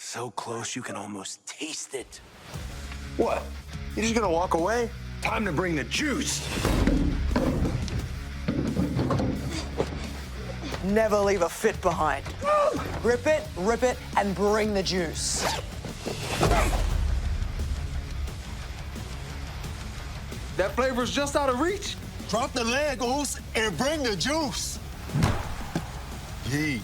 So close you can almost taste it. What? You just gonna walk away? Time to bring the juice. Never leave a fit behind. Rip it, and bring the juice. That flavor's just out of reach. Drop the Legos and bring the juice. Yee.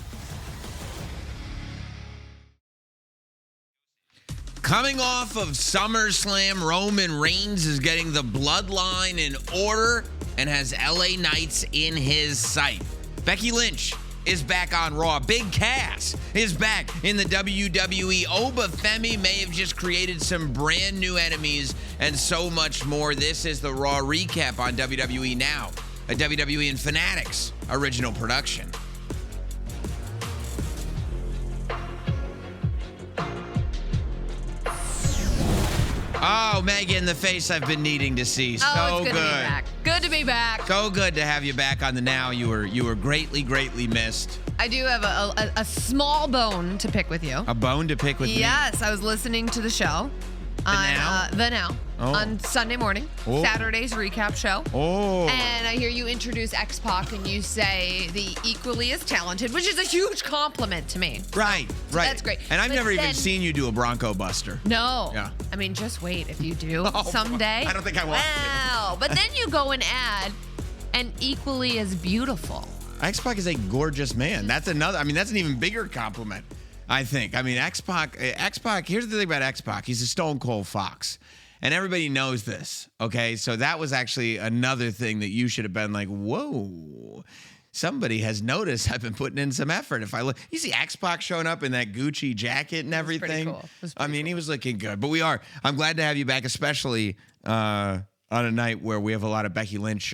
Coming off of SummerSlam, Roman Reigns is getting the bloodline in order and has LA Knights in his sight. Becky Lynch is back on Raw. Big Cass is back in the WWE. Oba Femi may have just created some brand new enemies and so much more. This is the Raw recap on WWE Now, a WWE and Fanatics original production. Oh, Megan, the face I've been needing to see. So it's good. To be back. Good to be back. So good to have you back on the Now. You were greatly missed. I do have a small bone to pick with you. A bone to pick with me? Yes, I was listening to the show. The Now. On Sunday morning. Oh. Saturday's recap show. Oh. And I hear you introduce X-Pac and you say the equally as talented, which is a huge compliment to me. Right. That's great. And I've But never even then- seen you do a Bronco Buster. No. Yeah. I mean, just wait if you do Oh, someday. I don't think I want to. Wow. But then you go and add an equally as beautiful. X-Pac is a gorgeous man. That's another, that's an even bigger compliment, I think. I mean, X-Pac, here's the thing about X-Pac. He's a stone cold fox. And everybody knows this, okay? So that was actually another thing that you should have been like, whoa, somebody has noticed I've been putting in some effort. If I look, you see X-Pac showing up in that Gucci jacket and everything. Pretty cool. He was looking good. But I'm glad to have you back, especially on a night where we have a lot of Becky Lynch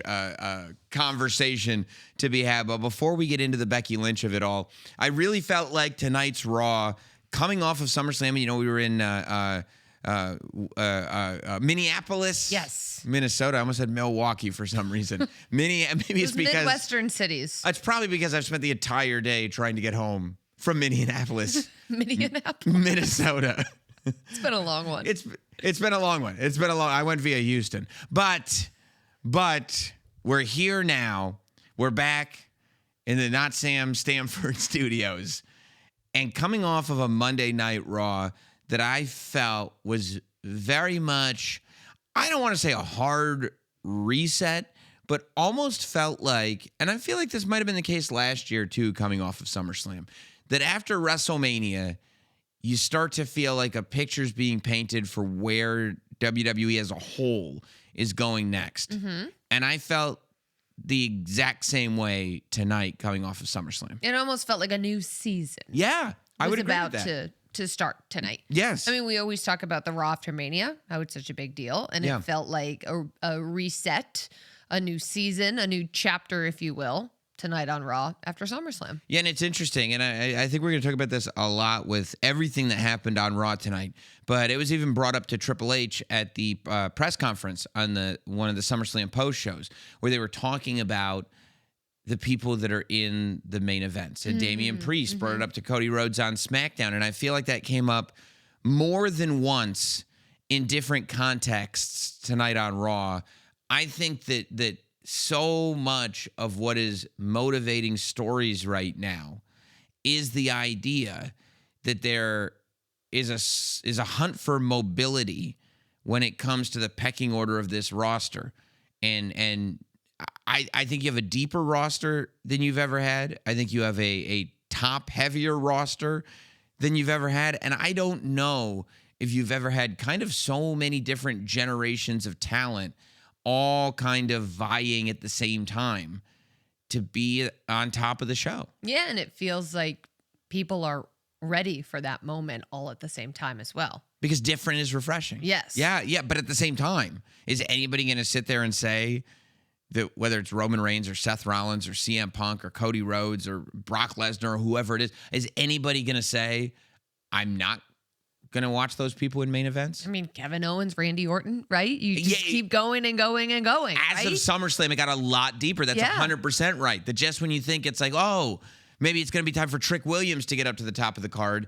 conversation to be had. But before we get into the Becky Lynch of it all, I really felt like tonight's Raw, coming off of SummerSlam, we were in Minneapolis. Yes. Minnesota. I almost said Milwaukee for some reason. Maybe it's because Midwestern cities. It's probably because I've spent the entire day trying to get home from Minneapolis, Minneapolis. Minnesota. It's been a long one. It's been a long one. I went via Houston. But we're here now. We're back in the Not Sam Stamford studios. And coming off of a Monday Night Raw that I felt was very much, I don't want to say a hard reset, but almost felt like, and I feel like this might have been the case last year too, coming off of SummerSlam, that after WrestleMania, you start to feel like a picture's being painted for where WWE as a whole is going next. Mm-hmm. And I felt the exact same way tonight coming off of SummerSlam. It almost felt like a new season. Yeah, I would agree with that. about to start tonight. Yes. I mean, we always talk about the Raw after Mania, how it's such a big deal. And Yeah. it felt like a reset, a new season, a new chapter, if you will, tonight on Raw after SummerSlam. Yeah, and it's interesting, and I think we're going to talk about this a lot with everything that happened on Raw tonight, but it was even brought up to Triple H at the press conference on one of the SummerSlam post shows, where they were talking about the people that are in the main events. And Damian Priest brought it up to Cody Rhodes on SmackDown, and I feel like that came up more than once in different contexts tonight on Raw. I think that so much of what is motivating stories right now is the idea that there is a hunt for mobility when it comes to the pecking order of this roster. And I think you have a deeper roster than you've ever had. I think you have a top heavier roster than you've ever had. And I don't know if you've ever had kind of so many different generations of talent all kind of vying at the same time to be on top of the show. Yeah, and it feels like people are ready for that moment all at the same time as well. Because different is refreshing. Yes. Yeah, but at the same time, is anybody going to sit there and say that whether it's Roman Reigns or Seth Rollins or CM Punk or Cody Rhodes or Brock Lesnar or whoever it is anybody going to say, I'm not going to watch those people in main events? I mean, Kevin Owens, Randy Orton, right? You just keep going and going and going. As of SummerSlam, it got a lot deeper. That's 100% right. That just when you think it's like, oh, maybe it's going to be time for Trick Williams to get up to the top of the card,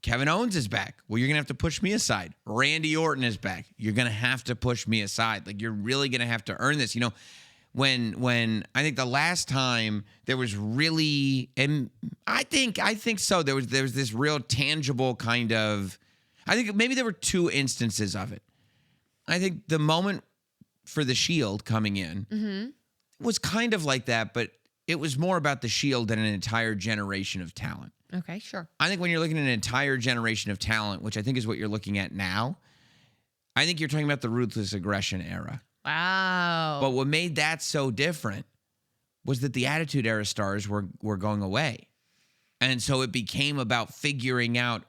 Kevin Owens is back. Well, you're going to have to push me aside. Randy Orton is back. You're going to have to push me aside. Like, you're really going to have to earn this. You know, when I think the last time there was really, and I think so, there was this real tangible kind of, I think maybe there were two instances of it. I think the moment for the Shield coming in was kind of like that, but it was more about the Shield than an entire generation of talent. Okay, sure. I think when you're looking at an entire generation of talent, which I think is what you're looking at now, I think you're talking about the Ruthless Aggression era. Wow. But what made that so different was that the Attitude Era stars were going away. And so it became about figuring out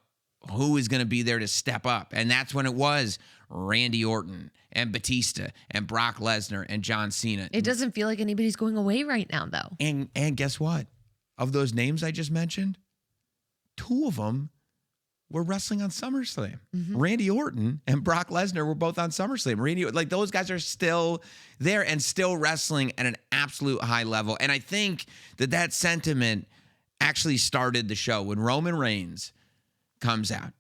who is going to be there to step up. And that's when it was Randy Orton and Batista and Brock Lesnar and John Cena. It doesn't feel like anybody's going away right now, though. And guess what? Of those names I just mentioned, two of them were wrestling on SummerSlam. Randy Orton and Brock Lesnar were both on SummerSlam. Like, those guys are still there and still wrestling at an absolute high level. And I think that sentiment actually started the show when Roman Reigns comes out.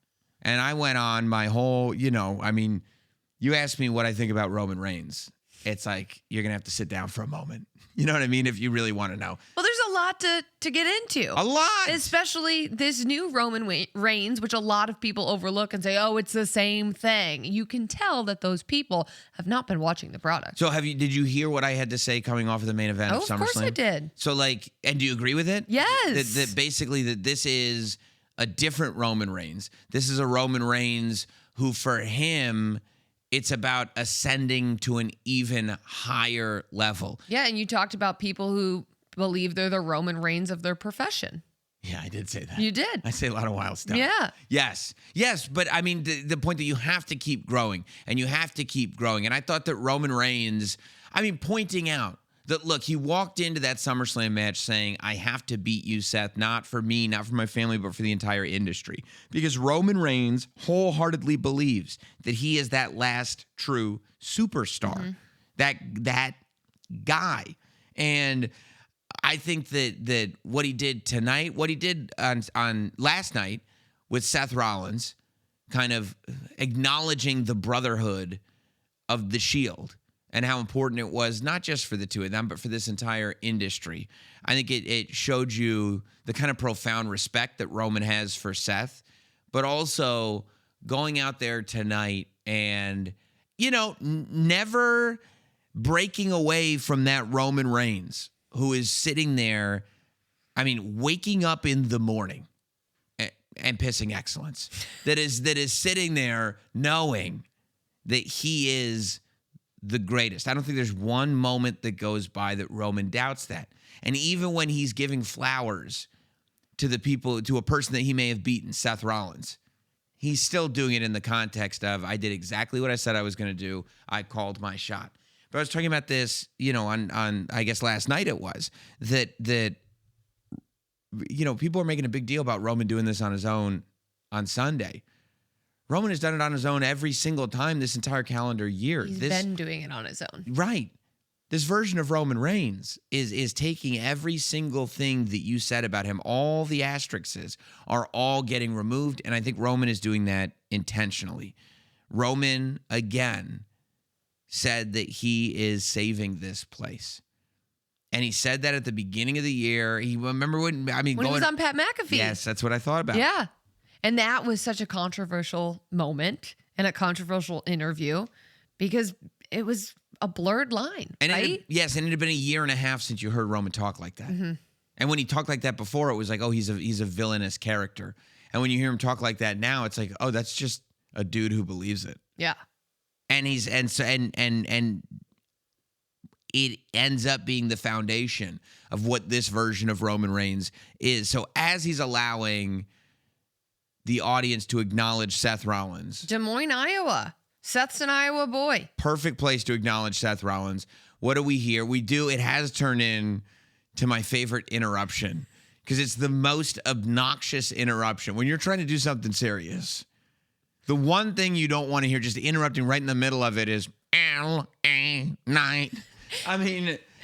And I went on my whole, you asked me what I think about Roman Reigns. It's like, you're going to have to sit down for a moment. You know what I mean? If you really want to know. Well, there's a lot to get into. A lot. Especially this new Roman Reigns, which a lot of people overlook and say, oh, it's the same thing. You can tell that those people have not been watching the product. So did you hear what I had to say coming off of the main event of SummerSlam? Of course I did. So and do you agree with it? Yes. That basically that this is a different Roman Reigns. This is a Roman Reigns who, for him, it's about ascending to an even higher level. Yeah, and you talked about people who believe they're the Roman Reigns of their profession. Yeah, I did say that. You did. I say a lot of wild stuff. Yeah. Yes, but I mean, the point that you have to keep growing, and you have to keep growing. And I thought that Roman Reigns, pointing out that, look, he walked into that SummerSlam match saying, I have to beat you, Seth, not for me, not for my family, but for the entire industry. Because Roman Reigns wholeheartedly believes that he is that last true superstar, that guy. And I think that what he did tonight, what he did on last night with Seth Rollins, kind of acknowledging the brotherhood of the Shield and how important it was, not just for the two of them, but for this entire industry. I think it showed you the kind of profound respect that Roman has for Seth, but also going out there tonight and, never breaking away from that Roman Reigns, who is sitting there, waking up in the morning and pissing excellence. That is sitting there knowing that he is the greatest. I don't think there's one moment that goes by that Roman doubts that. And even when he's giving flowers to a person that he may have beaten, Seth Rollins, he's still doing it in the context of, I did exactly what I said I was going to do. I called my shot. But I was talking about this, on I guess last night it was, that people are making a big deal about Roman doing this on his own on Sunday. Roman has done it on his own every single time this entire calendar year. He's been doing it on his own. Right. This version of Roman Reigns is taking every single thing that you said about him. All the asterisks are all getting removed, and I think Roman is doing that intentionally. Roman, again, said that he is saving this place. And he said that at the beginning of the year. He remember when he was on Pat McAfee. Yes, that's what I thought about. Yeah. And that was such a controversial moment and a controversial interview because it was a blurred line, and right? Yes, and it had been a year and a half since you heard Roman talk like that. And when he talked like that before, it was like, oh, he's a villainous character. And when you hear him talk like that now, it's like, oh, that's just a dude who believes it. Yeah. And it ends up being the foundation of what this version of Roman Reigns is. So as he's allowing the audience to acknowledge Seth Rollins. Des Moines, Iowa. Seth's an Iowa boy. Perfect place to acknowledge Seth Rollins. What do we hear? It has turned in to my favorite interruption because it's the most obnoxious interruption. When you're trying to do something serious, the one thing you don't want to hear just interrupting right in the middle of it is LA night.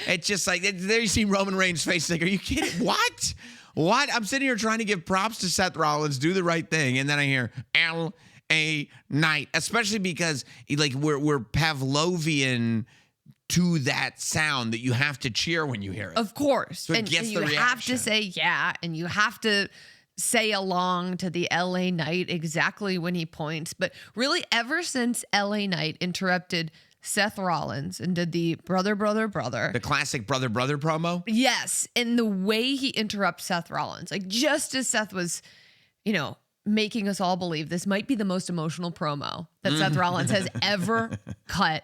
It's just like, there you see Roman Reigns' face. Like, are you kidding? What? What? I'm sitting here trying to give props to Seth Rollins, do the right thing, and then I hear LA Knight, especially because like we're Pavlovian to that sound that you have to cheer when you hear it. Of course. So it and gets you the have reaction. to say yeah, and you have to say along to the LA Knight exactly when he points. But really, ever since LA Knight interrupted Seth Rollins and did the brother, The classic brother promo. yes, and the way he interrupts Seth Rollins, like just as Seth was, making us all believe this might be the most emotional promo that Seth Rollins has ever cut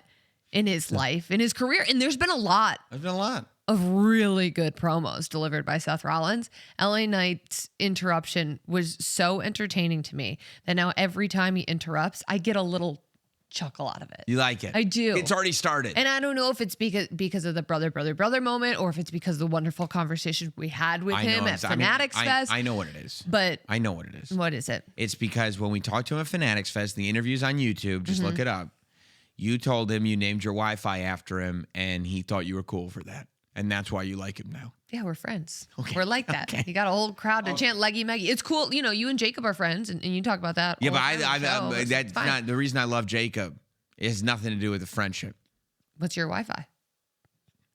in his life, in his career. And there's been a lot I've done a lot. of really good promos delivered by Seth Rollins. LA Knight's interruption was so entertaining to me that now every time he interrupts, I get a little chuckle out of it. You like it? I do. It's already started. And I don't know if it's because of the brother moment, or if it's because of the wonderful conversation we had with him at Fanatics Fest. I know what it is. But I know what it is. what is it? It's because when we talked to him at Fanatics Fest, the interview's on YouTube. Just look it up. You told him you named your Wi-Fi after him, and he thought you were cool for that. And that's why you like him now. Yeah, we're friends. Okay. We're like that. Okay. You got a whole crowd to chant Leggy Meggy. It's cool. You and Jacob are friends, and you talk about that. Yeah, all but the time on the show. It's that's fine. not the reason I love Jacob. It has nothing to do with the friendship. What's your Wi-Fi?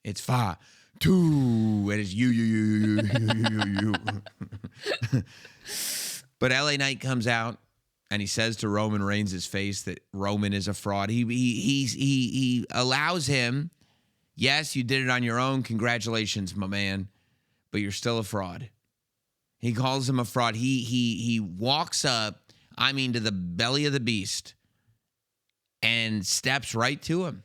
It's 5, 2, and it's you. But LA Knight comes out and he says to Roman Reigns' face that Roman is a fraud. He allows him. Yes, you did it on your own. Congratulations, my man. But you're still a fraud. He calls him a fraud. He walks up, to the belly of the beast and steps right to him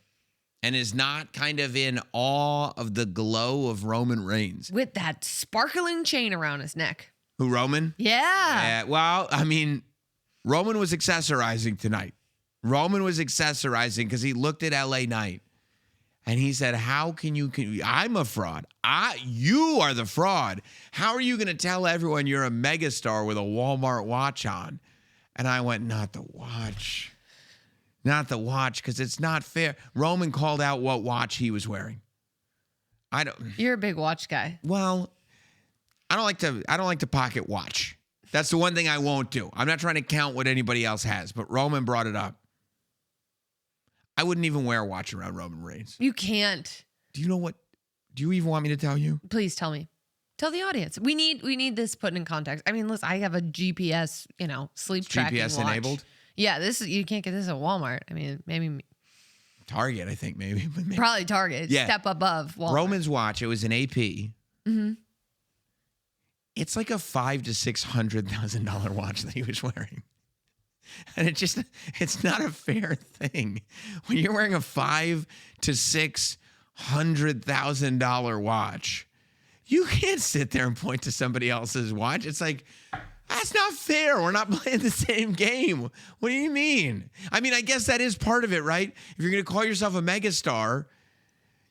and is not kind of in awe of the glow of Roman Reigns. With that sparkling chain around his neck. Who, Roman? Yeah. Roman was accessorizing tonight. Roman was accessorizing because he looked at LA Knight and he said, I'm a fraud. You are the fraud. How are you going to tell everyone you're a megastar with a Walmart watch on? And I went, not the watch. Not the watch, because it's not fair. Roman called out what watch he was wearing. You're a big watch guy. Well, I don't like to pocket watch. That's the one thing I won't do. I'm not trying to count what anybody else has, but Roman brought it up. I wouldn't even wear a watch around Roman Reigns. You can't. Do you know what? Do you even want me to tell you? Please tell me. Tell the audience. We need this put in context. Listen, I have a GPS, sleep tracking GPS watch. enabled? Yeah, you can't get this at Walmart. Maybe Target, I think maybe. probably Target. Yeah. Step above Walmart. Roman's watch, it was an AP. Mm-hmm. It's like a $500,000 to $600,000 watch that he was wearing. And it's not a fair thing. When you're wearing a $500,000 to $600,000 watch, you can't sit there and point to somebody else's watch. It's like, that's not fair. We're not playing the same game. What do you mean? I guess that is part of it, right? If you're going to call yourself a megastar,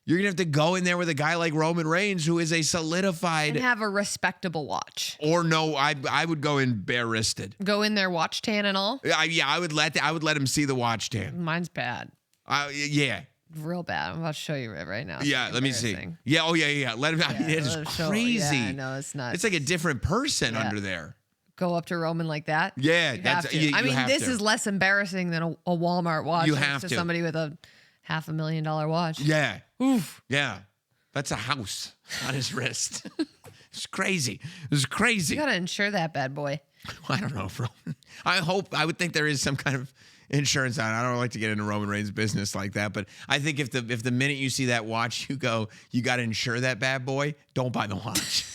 you're going to have to go in there with a guy like Roman Reigns, who is a solidified... And have a respectable watch. Or no, I would go in bare-wristed. Go in there, watch tan and all. I would let him see the watch tan. Mine's bad. Yeah. Real bad. I'm about to show you it right now. Yeah, It's let me see. embarrassing. Yeah, yeah. Let him. It is let him show- crazy. yeah, no, it's not. It's like a different person Yeah. under there. Go up to Roman like that. Yeah, You that's. have to. You have this to. is less embarrassing than a Walmart watch. You next have to. somebody with a $500,000 watch. Yeah. Oof. Yeah. That's a house on his wrist. It's crazy. It's crazy. You gotta insure that bad boy. I don't know, Roman. I would think there is some kind of insurance on it. I don't like to get into Roman Reigns' business like that, but I think if the minute you see that watch, you go, you got to insure that bad boy. Don't buy the watch.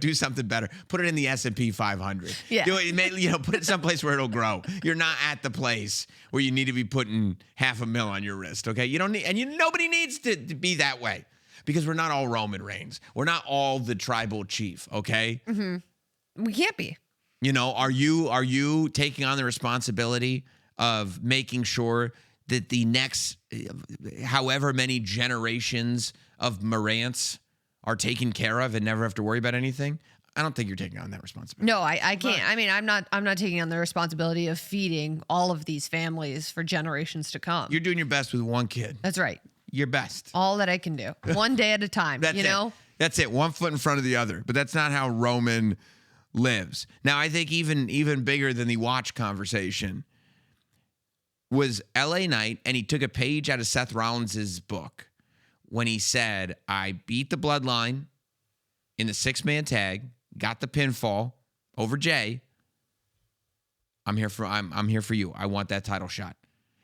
Do something better. Put it in the S&P 500. Yeah. Do it. Put it someplace where it'll grow. You're not at the place where you need to be putting $500,000 on your wrist. Okay. You don't need, and nobody needs to be that way because we're not all Roman Reigns. We're not all the tribal chief. Okay. Mm-hmm. We can't be. Are you taking on the responsibility of making sure that the next however many generations of Morants are taken care of and never have to worry about anything? I don't think you're taking on that responsibility. No, I can't. I'm not taking on the responsibility of feeding all of these families for generations to come. You're doing your best with one kid. That's right. Your best. All that I can do. One day at a time, That's it. That's it. One foot in front of the other. But that's not how Roman lives. Now, I think even bigger than the watch conversation was LA Knight, and he took a page out of Seth Rollins' book when he said, I beat the Bloodline in the 6-man tag, got the pinfall over Jay. I'm here for you. I want that title shot.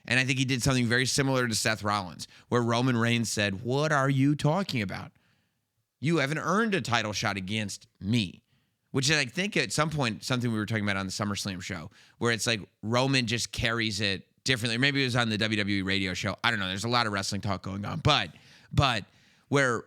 And I think he did something very similar to Seth Rollins, where Roman Reigns said, what are you talking about? You haven't earned a title shot against me. Which is, I think, at some point, something we were talking about on the SummerSlam show, where it's like Roman just carries it differently. Or maybe it was on the WWE radio show. I don't know. There's a lot of wrestling talk going on. But where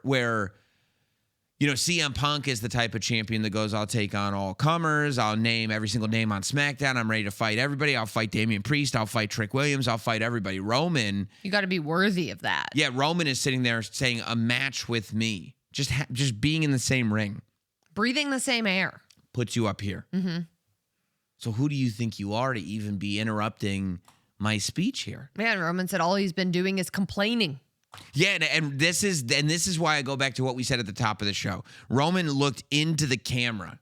CM Punk is the type of champion that goes, I'll take on all comers. I'll name every single name on SmackDown. I'm ready to fight everybody. I'll fight Damian Priest. I'll fight Trick Williams. I'll fight everybody. Roman. You got to be worthy of that. Yeah, Roman is sitting there saying, a match with me. Just being in the same ring. Breathing the same air. Puts you up here. Mm-hmm. So who do you think you are to even be interrupting my speech here? Man, Roman said all he's been doing is complaining. Yeah, and this is why I go back to what we said at the top of the show. Roman looked into the camera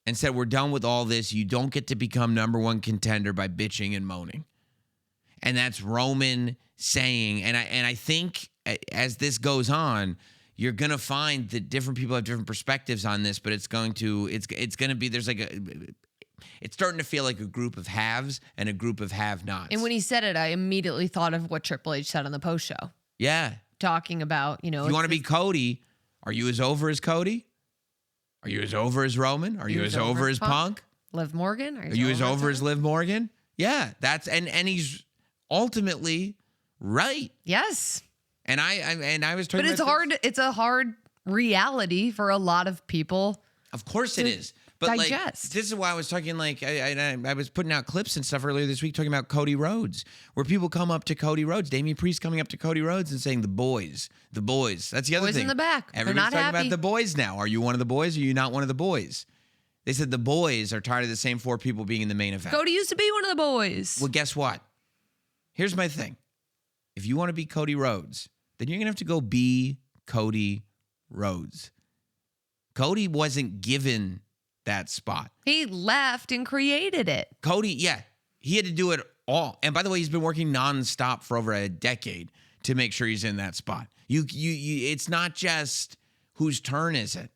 and said, we're done with all this. You don't get to become number one contender by bitching and moaning. And that's Roman saying, and I think as this goes on, you're going to find that different people have different perspectives on this, but it's going to be, there's like it's starting to feel like a group of haves and a group of have-nots. And when he said it, I immediately thought of what Triple H said on the post show. Yeah. Talking about, If you want to be Cody, are you as over as Cody? Are you as over as Roman? Are you as over as Punk? Liv Morgan? Are you as over as Liv Morgan? Yeah, that's and he's ultimately right. Yes. And I was talking But it's hard. It's a hard reality for a lot of people. Of course it is. But digest. like, this is why I was talking, like, I was putting out clips and stuff earlier this week talking about Cody Rhodes, where people come up to Cody Rhodes, Damian Priest coming up to Cody Rhodes and saying, the boys. That's the other Boys thing. in the back. They're Everybody's not talking happy. about the boys now. Are you one of the boys or are you not one of the boys? They said the boys are tired of the same 4 people being in the main event. Cody used to be one of the boys. Well, guess what? Here's my thing. If you want to be Cody Rhodes, then you're going to have to go be Cody Rhodes. Cody wasn't given that spot. He left and created it. Cody, yeah, he had to do it all. And by the way, he's been working nonstop for over a decade to make sure he's in that spot. You it's not just whose turn is it.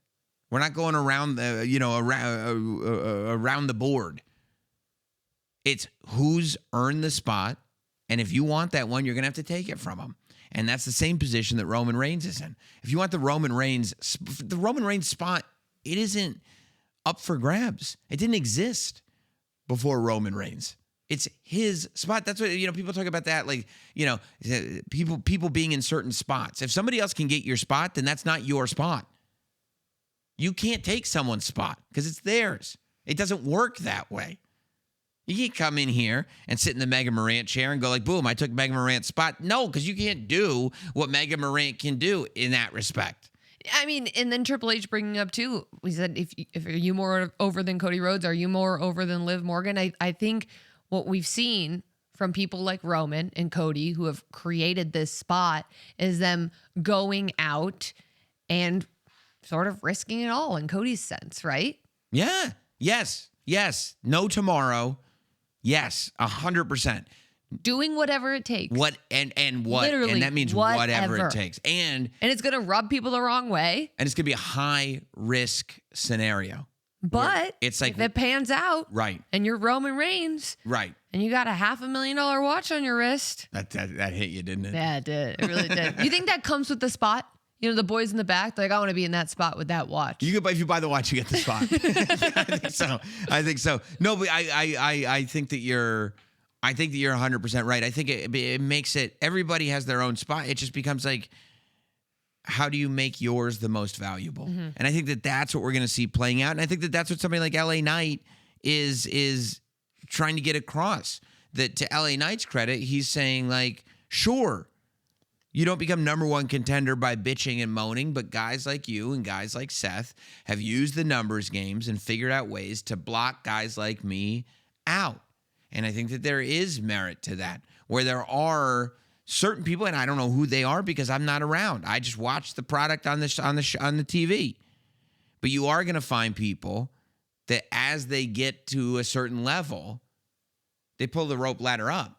We're not going around the, around the board. It's who's earned the spot, and if you want that one, you're going to have to take it from him. And that's the same position that Roman Reigns is in. If you want the Roman Reigns spot, it isn't up for grabs. It didn't exist before Roman Reigns. It's his spot. That's what, people talk about that, like, people being in certain spots. If somebody else can get your spot, then that's not your spot. You can't take someone's spot because it's theirs. It doesn't work that way. You can't come in here and sit in the Mega Morant chair and go like, boom, I took Mega Morant's spot. No, because you can't do what Mega Morant can do in that respect. I mean, and then Triple H bringing up too, we said, if are you more over than Cody Rhodes? Are you more over than Liv Morgan? I think what we've seen from people like Roman and Cody who have created this spot is them going out and sort of risking it all in Cody's sense, right? Yeah. Yes. No tomorrow. Yes. 100%. Doing whatever it takes. What and what? Literally, and that means whatever it takes. And it's going to rub people the wrong way. And it's going to be a high risk scenario. But it's like, if it pans out, right, and you're Roman Reigns, right, and you got a $500,000 watch on your wrist. That hit you, didn't it? Yeah, it did. It really did. You think that comes with the spot? The boys in the back, like, I want to be in that spot with that watch. If you buy the watch, you get the spot. I think so. No, but I think that you're 100% right. I think it makes it, everybody has their own spot. It just becomes like, how do you make yours the most valuable? Mm-hmm. And I think that that's what we're going to see playing out. And I think that that's what somebody like LA Knight is trying to get across. That to LA Knight's credit, he's saying like, sure, you don't become number one contender by bitching and moaning, but guys like you and guys like Seth have used the numbers games and figured out ways to block guys like me out. And I think that there is merit to that, where there are certain people, and I don't know who they are because I'm not around. I just watch the product on the TV. But you are going to find people that as they get to a certain level, they pull the rope ladder up.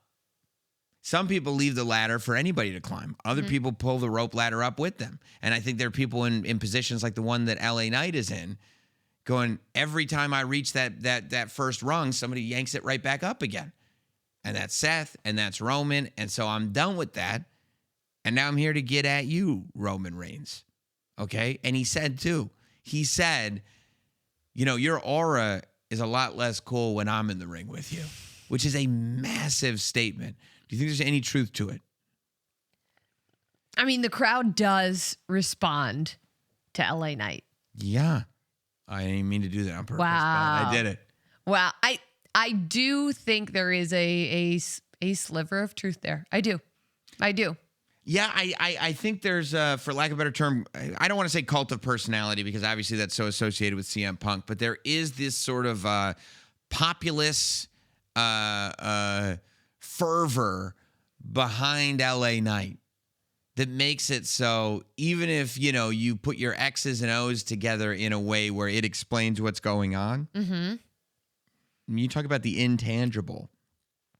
Some people leave the ladder for anybody to climb. Other people pull the rope ladder up with them. And I think there are people in positions like the one that LA Knight is in, going, every time I reach that first rung, somebody yanks it right back up again. And that's Seth, and that's Roman. And so I'm done with that. And now I'm here to get at you, Roman Reigns. Okay? And he said, too, your aura is a lot less cool when I'm in the ring with you, which is a massive statement. Do you think there's any truth to it? I mean, the crowd does respond to LA Knight. Yeah. I didn't mean to do that on purpose, Wow. but I did it. Wow. I do think there is a sliver of truth there. I do. Yeah, I think there's, for lack of a better term, I don't want to say cult of personality because obviously that's so associated with CM Punk, but there is this sort of populist fervor behind LA Knight that makes it so even if, you put your X's and O's together in a way where it explains what's going on, you talk about the intangible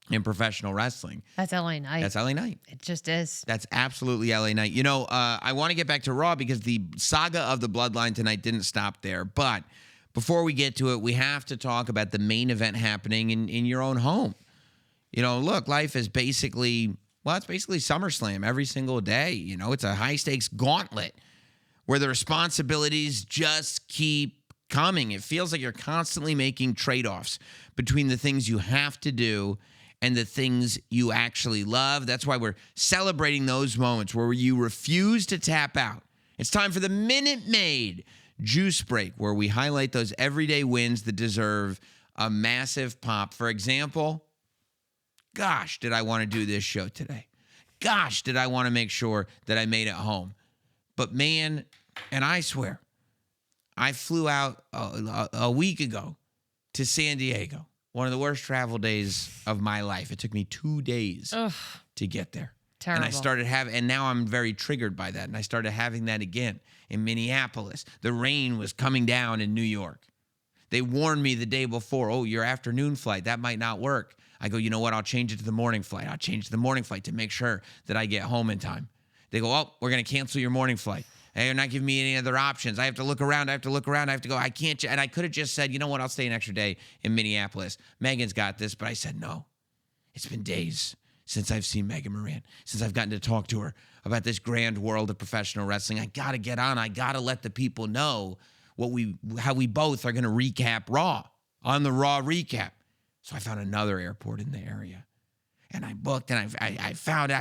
in professional wrestling. That's LA Knight. That's LA Knight. It just is. That's absolutely LA Knight. I want to get back to Raw because the saga of the Bloodline tonight didn't stop there. But before we get to it, we have to talk about the main event happening in your own home. Look, life is basically SummerSlam every single day. It's a high-stakes gauntlet where the responsibilities just keep coming. It feels like you're constantly making trade-offs between the things you have to do and the things you actually love. That's why we're celebrating those moments where you refuse to tap out. It's time for the Minute Maid Juice Break, where we highlight those everyday wins that deserve a massive pop. For example, gosh, did I want to do this show today? Gosh, did I want to make sure that I made it home? But man, and I swear, I flew out a week ago to San Diego, one of the worst travel days of my life. It took me 2 days to get there. Terrible. And now I'm very triggered by that. And I started having that again in Minneapolis. The rain was coming down in New York. They warned me the day before, your afternoon flight, that might not work. I go, you know what? I'll change it to the morning flight. I'll change to the morning flight to make sure that I get home in time. They go, we're going to cancel your morning flight. They're not giving me any other options. I have to look around. I have to go. I can't. And I could have just said, you know what? I'll stay an extra day in Minneapolis. Megan's got this. But I said, no. It's been days since I've seen Megan Moran, since I've gotten to talk to her about this grand world of professional wrestling. I got to get on. I got to let the people know how we both are going to recap Raw on the Raw recap. So I found another airport in the area. And I booked, and I found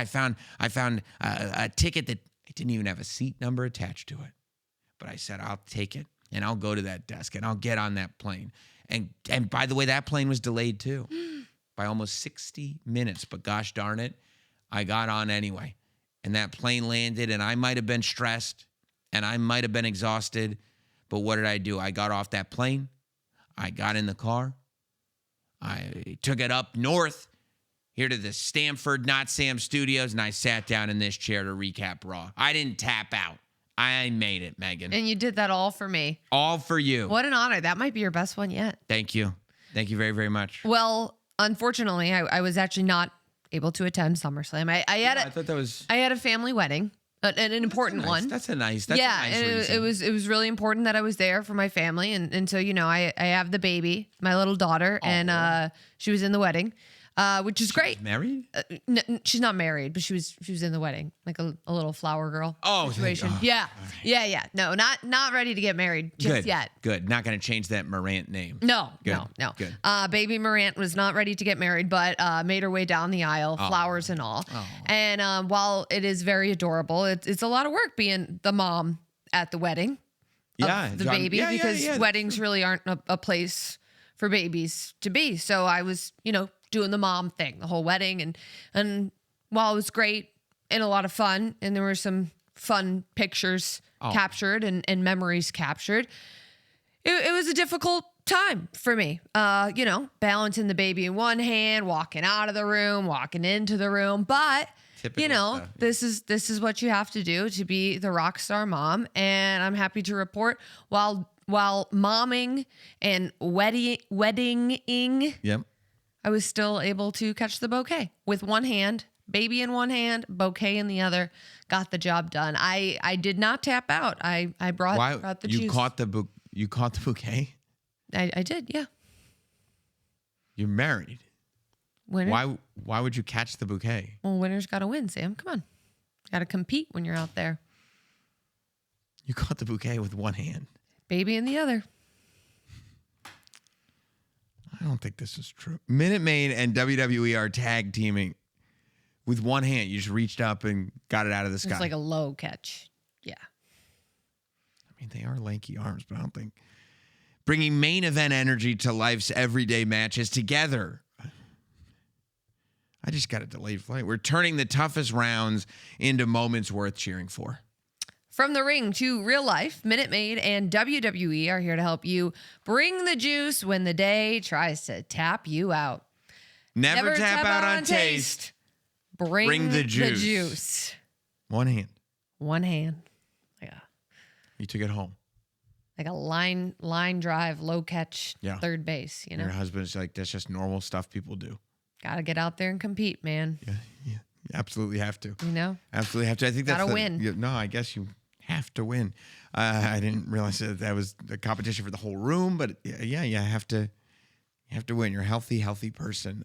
a ticket that it didn't even have a seat number attached to it. But I said, I'll take it, and I'll go to that desk, and I'll get on that plane. And by the way, that plane was delayed too by almost 60 minutes. But gosh darn it, I got on anyway. And that plane landed, and I might have been stressed, and I might have been exhausted. But what did I do? I got off that plane. I got in the car. I took it up north here to the Stamford Not Sam Studios, and I sat down in this chair to recap Raw. I didn't tap out. I made it, Megan. And you did that all for me. All for you. What an honor. That might be your best one yet. Thank you. Thank you very, very much. Well, unfortunately, I was actually not able to attend SummerSlam. I thought that was... I had a family wedding, an important one. That's a nice reason. Reason. It was really important that I was there for my family, and so I have the baby, my little daughter, and she was in the wedding, which is great. Married? She's not married, but she was in the wedding, like a little flower girl situation. Oh, yeah. No, not ready to get married just yet. Good. Not going to change that Morant name. No. Good. No. Good. Baby Morant was not ready to get married, but made her way down the aisle, flowers and all. And while it is very adorable, it's a lot of work being the mom at the wedding of the baby because weddings really aren't a place for babies to be. So I was, doing the mom thing, the whole wedding. And while it was great and a lot of fun, and there were some fun pictures captured and memories captured, it was a difficult time for me. Balancing the baby in one hand, walking out of the room, walking into the room. But Typical you know, stuff. this is what you have to do to be the rock star mom. And I'm happy to report while momming and weddinging, Yep. I was still able to catch the bouquet with one hand, baby in one hand, bouquet in the other. Got the job done. I did not tap out. I brought the you juice. caught the bouquet? I did, yeah. You're married. Winner. Why would you catch the bouquet? Well, winner's got to win, Sam. Come on. Got to compete when you're out there. You caught the bouquet with one hand. Baby in the other. I don't think this is true. Minute Maid and WWE are tag teaming with one hand. You just reached up and got it out of the sky. It's like a low catch. Yeah. I mean, they are lanky arms, but I don't think. Bringing main event energy to life's everyday matches together. I just got a delayed flight. We're turning the toughest rounds into moments worth cheering for. From the ring to real life, Minute Maid and WWE are here to help you bring the juice when the day tries to tap you out. Never tap out on taste. Bring the the juice. juice. One hand. One hand. You took it home. Like a line drive, low catch, Yeah. third base, you know? Your husband's like, that's just normal stuff people do. Got to get out there and compete, man. Yeah. You absolutely have to. You know? Absolutely have to. I think that's Gotta win. No, I guess you have to win. I didn't realize that was the competition for the whole room, but yeah, you have to win. You're a healthy person.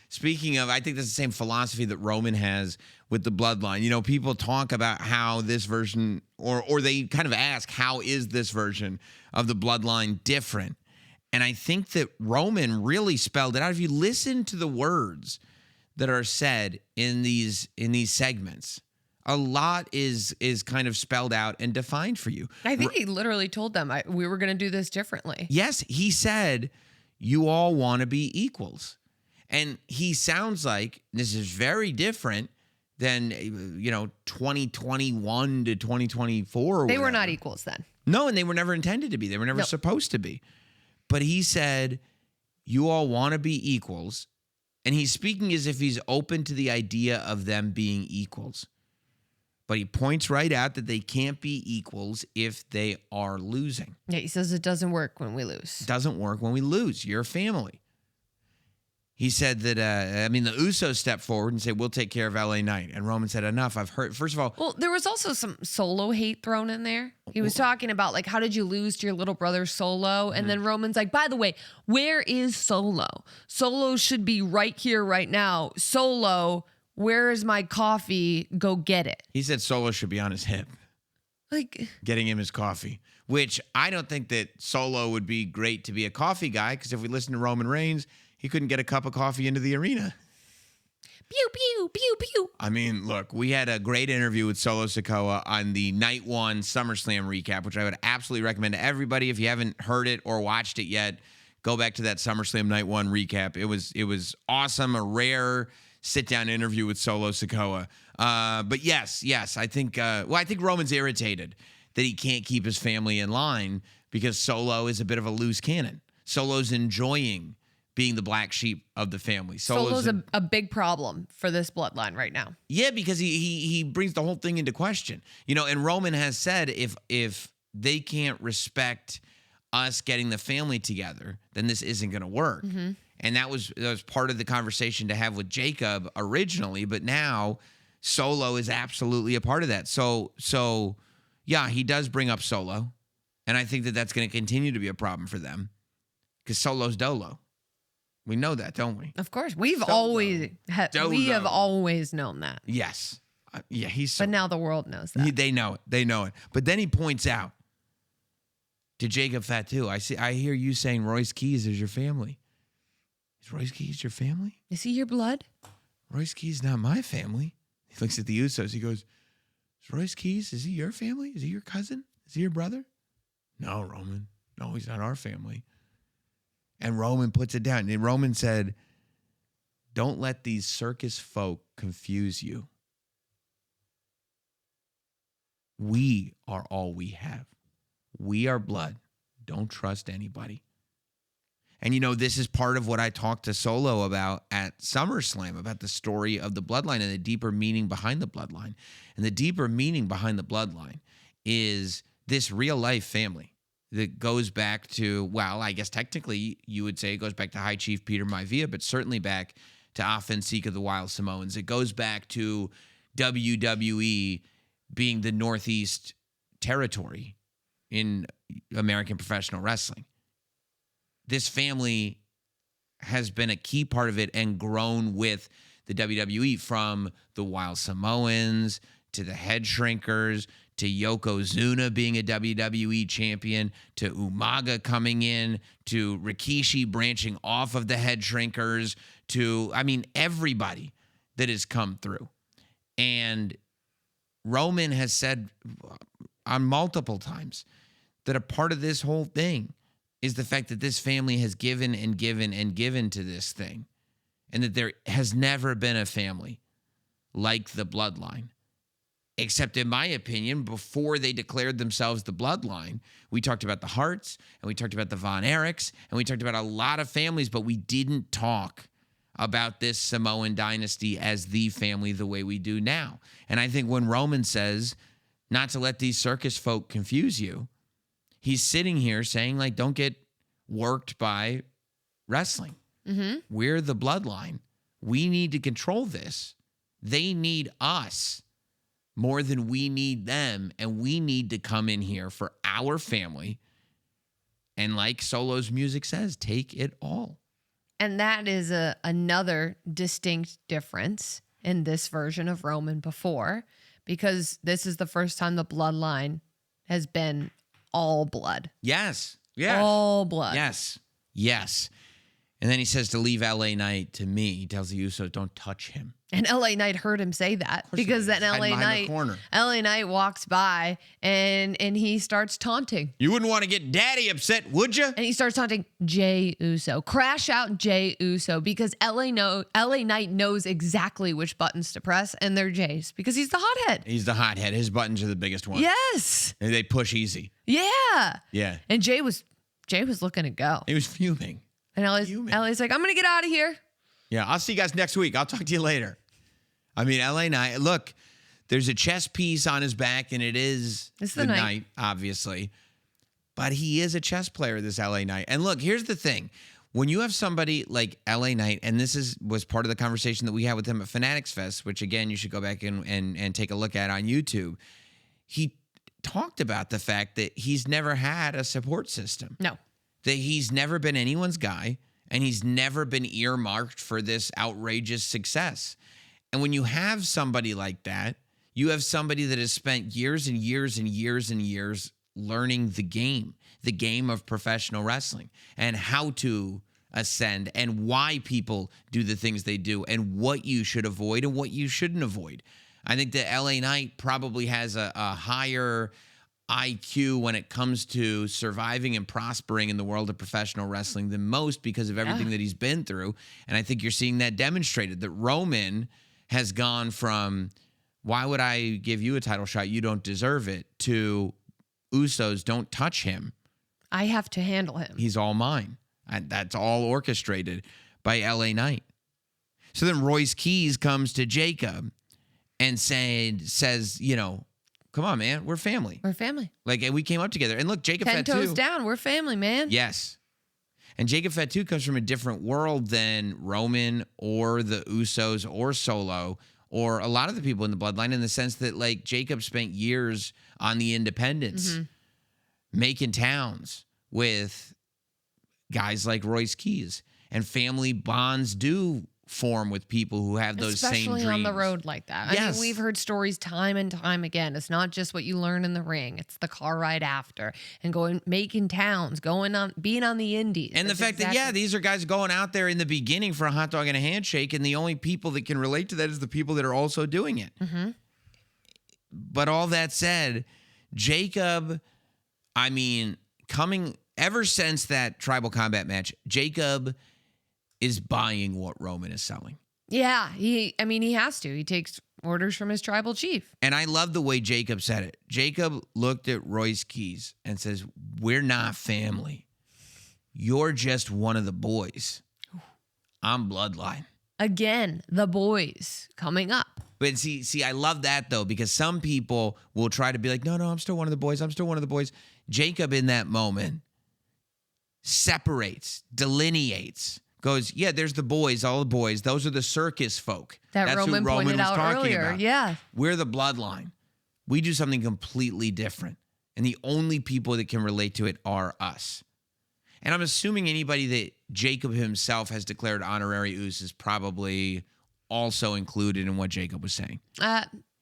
Speaking of, I think that's the same philosophy that Roman has with the bloodline. You know, people talk about how this version, or they kind of ask, how is this version of the bloodline different? And I think that Roman really spelled it out. If you listen to the words that are said in these segments, a lot is kind of spelled out and defined for you. I think he literally told them we were going to do this differently. Yes, he said, you all want to be equals. And he sounds like this is very different than, 2021 to 2024. They were not equals then. No, and they were never intended to be. They were never supposed to be. But he said, you all want to be equals. And he's speaking as if he's open to the idea of them being equals. But he points right out that they can't be equals if they are losing. Yeah, he says it doesn't work when we lose. It doesn't work when we lose. You're a family. He said that, the Usos stepped forward and said, we'll take care of LA Knight. And Roman said, enough. I've heard, first of all. Well, there was also some Solo hate thrown in there. He was talking about, like, how did you lose to your little brother Solo? And then Roman's like, by the way, where is Solo? Solo should be right here, right now. Solo, where is my coffee? Go get it. He said Solo should be on his hip, Like, getting him his coffee, which I don't think that Solo would be great to be a coffee guy, because if we listen to Roman Reigns, he couldn't get a cup of coffee into the arena. pew, pew, pew, pew. I mean, look, we had a great interview with Solo Sikoa on the Night 1 SummerSlam recap, which I would absolutely recommend to everybody. If you haven't heard it or watched it yet, go back to that SummerSlam Night 1 recap. It was awesome, a rare sit-down interview with Solo Sikoa. But yes, I think Roman's irritated that he can't keep his family in line because Solo is a bit of a loose cannon. Solo's enjoying being the black sheep of the family. Solo's a big problem for this bloodline right now. Yeah, because he brings the whole thing into question. And Roman has said if they can't respect us getting the family together, then this isn't going to work. Mm-hmm. And that was part of the conversation to have with Jacob originally, but now Solo is absolutely a part of that. So yeah, he does bring up Solo, and I think that that's going to continue to be a problem for them because Solo's Dolo. We know that, don't we? Of course, we have always known that. Yes, he's. But now the world knows that. They know it. But then he points out to Jacob Fatu, I hear you saying Royce Keys is your family. Is Royce Keys your family? Is he your blood? Royce Keys not my family. He looks at the Usos. He goes, is Royce Keys, is he your family? Is he your cousin? Is he your brother? No, Roman. No, he's not our family. And Roman puts it down. And Roman said, don't let these circus folk confuse you. We are all we have. We are blood. Don't trust anybody. And, this is part of what I talked to Solo about at SummerSlam, about the story of the bloodline and the deeper meaning behind the bloodline. And the deeper meaning behind the bloodline is this real life family that goes back to, well, I guess technically you would say it goes back to High Chief Peter Maivia, but certainly back to Afa Sika the Wild Samoans. It goes back to WWE being the Northeast territory in American professional wrestling. This family has been a key part of it and grown with the WWE, from the Wild Samoans to the Head Shrinkers to Yokozuna being a WWE champion to Umaga coming in to Rikishi branching off of the Head Shrinkers to, everybody that has come through. And Roman has said on multiple times that a part of this whole thing is the fact that this family has given and given and given to this thing, and that there has never been a family like the bloodline, except in my opinion, before they declared themselves the bloodline. We talked about the Harts, and we talked about the Von Erichs, and we talked about a lot of families, but we didn't talk about this Samoan dynasty as the family the way we do now. And I think when Roman says not to let these circus folk confuse you, he's sitting here saying, like, don't get worked by wrestling. Mm-hmm. We're the bloodline. We need to control this. They need us more than we need them, and we need to come in here for our family. And like Solo's music says, take it all. And that is another distinct difference in this version of Roman before, because this is the first time the bloodline has been all blood. Yes. Yes. All blood. Yes. Yes. And then he says to leave LA Knight to me. He tells the Usos, don't touch him. And LA Knight heard him say that, because then LA Knight walks by and he starts taunting. You wouldn't want to get daddy upset, would you? And he starts taunting Jey Uso. Crash out Jey Uso, because LA Knight knows exactly which buttons to press, and they're Jay's, because he's the hothead. He's the hothead. His buttons are the biggest ones. Yes. And they push easy. Yeah. Yeah. And Jay was looking to go. He was fuming. And LA's like, I'm going to get out of here. Yeah, I'll see you guys next week. I'll talk to you later. LA Knight, look, there's a chess piece on his back, and it's the Knight, obviously. But he is a chess player, this LA Knight. And look, here's the thing. When you have somebody like LA Knight, and this was part of the conversation that we had with him at Fanatics Fest, which, again, you should go back and take a look at on YouTube. He talked about the fact that he's never had a support system. No. That he's never been anyone's guy, and he's never been earmarked for this outrageous success. And when you have somebody like that, you have somebody that has spent years and years and years and years learning the game of professional wrestling, and how to ascend, and why people do the things they do, and what you should avoid and what you shouldn't avoid. I think that LA Knight probably has a higher IQ when it comes to surviving and prospering in the world of professional wrestling than most, because of everything that he's been through. And I think you're seeing that demonstrated, that Roman has gone from, why would I give you a title shot? You don't deserve it, to Usos, don't touch him. I have to handle him. He's all mine. And that's all orchestrated by LA Knight. So then Royce Keys comes to Jacob and says, come on, man, we're family. We're family. Like, and we came up together. And look, Jacob 10 Fatu. toes down. We're family, man. Yes. And Jacob Fatu comes from a different world than Roman or the Usos or Solo or a lot of the people in the bloodline, in the sense that, like, Jacob spent years on the independents, making towns with guys like Royce Keys. And family bonds do form with people who have those same dreams. Especially on the road like that. Yes. I mean, we've heard stories time and time again. It's not just what you learn in the ring. It's the car ride after, and making towns, being on the indies. And the fact that, these are guys going out there in the beginning for a hot dog and a handshake, and the only people that can relate to that is the people that are also doing it. Mm-hmm. But all that said, Jacob, ever since that Tribal Combat match, Jacob is buying what Roman is selling. Yeah, he has to. He takes orders from his tribal chief. And I love the way Jacob said it. Jacob looked at Royce Keys and says, we're not family. you're just one of the boys. I'm Bloodline. Again, the boys coming up. But see, I love that though, because some people will try to be like, no, I'm still one of the boys. I'm still one of the boys. Jacob in that moment separates, delineates, goes, yeah, there's the boys, all the boys. Those are the circus folk. That's Roman who Roman pointed was out talking earlier. about. Yeah. We're the Bloodline. We do something completely different. And the only people that can relate to it are us. And I'm assuming anybody that Jacob himself has declared honorary Uce is probably also included in what Jacob was saying.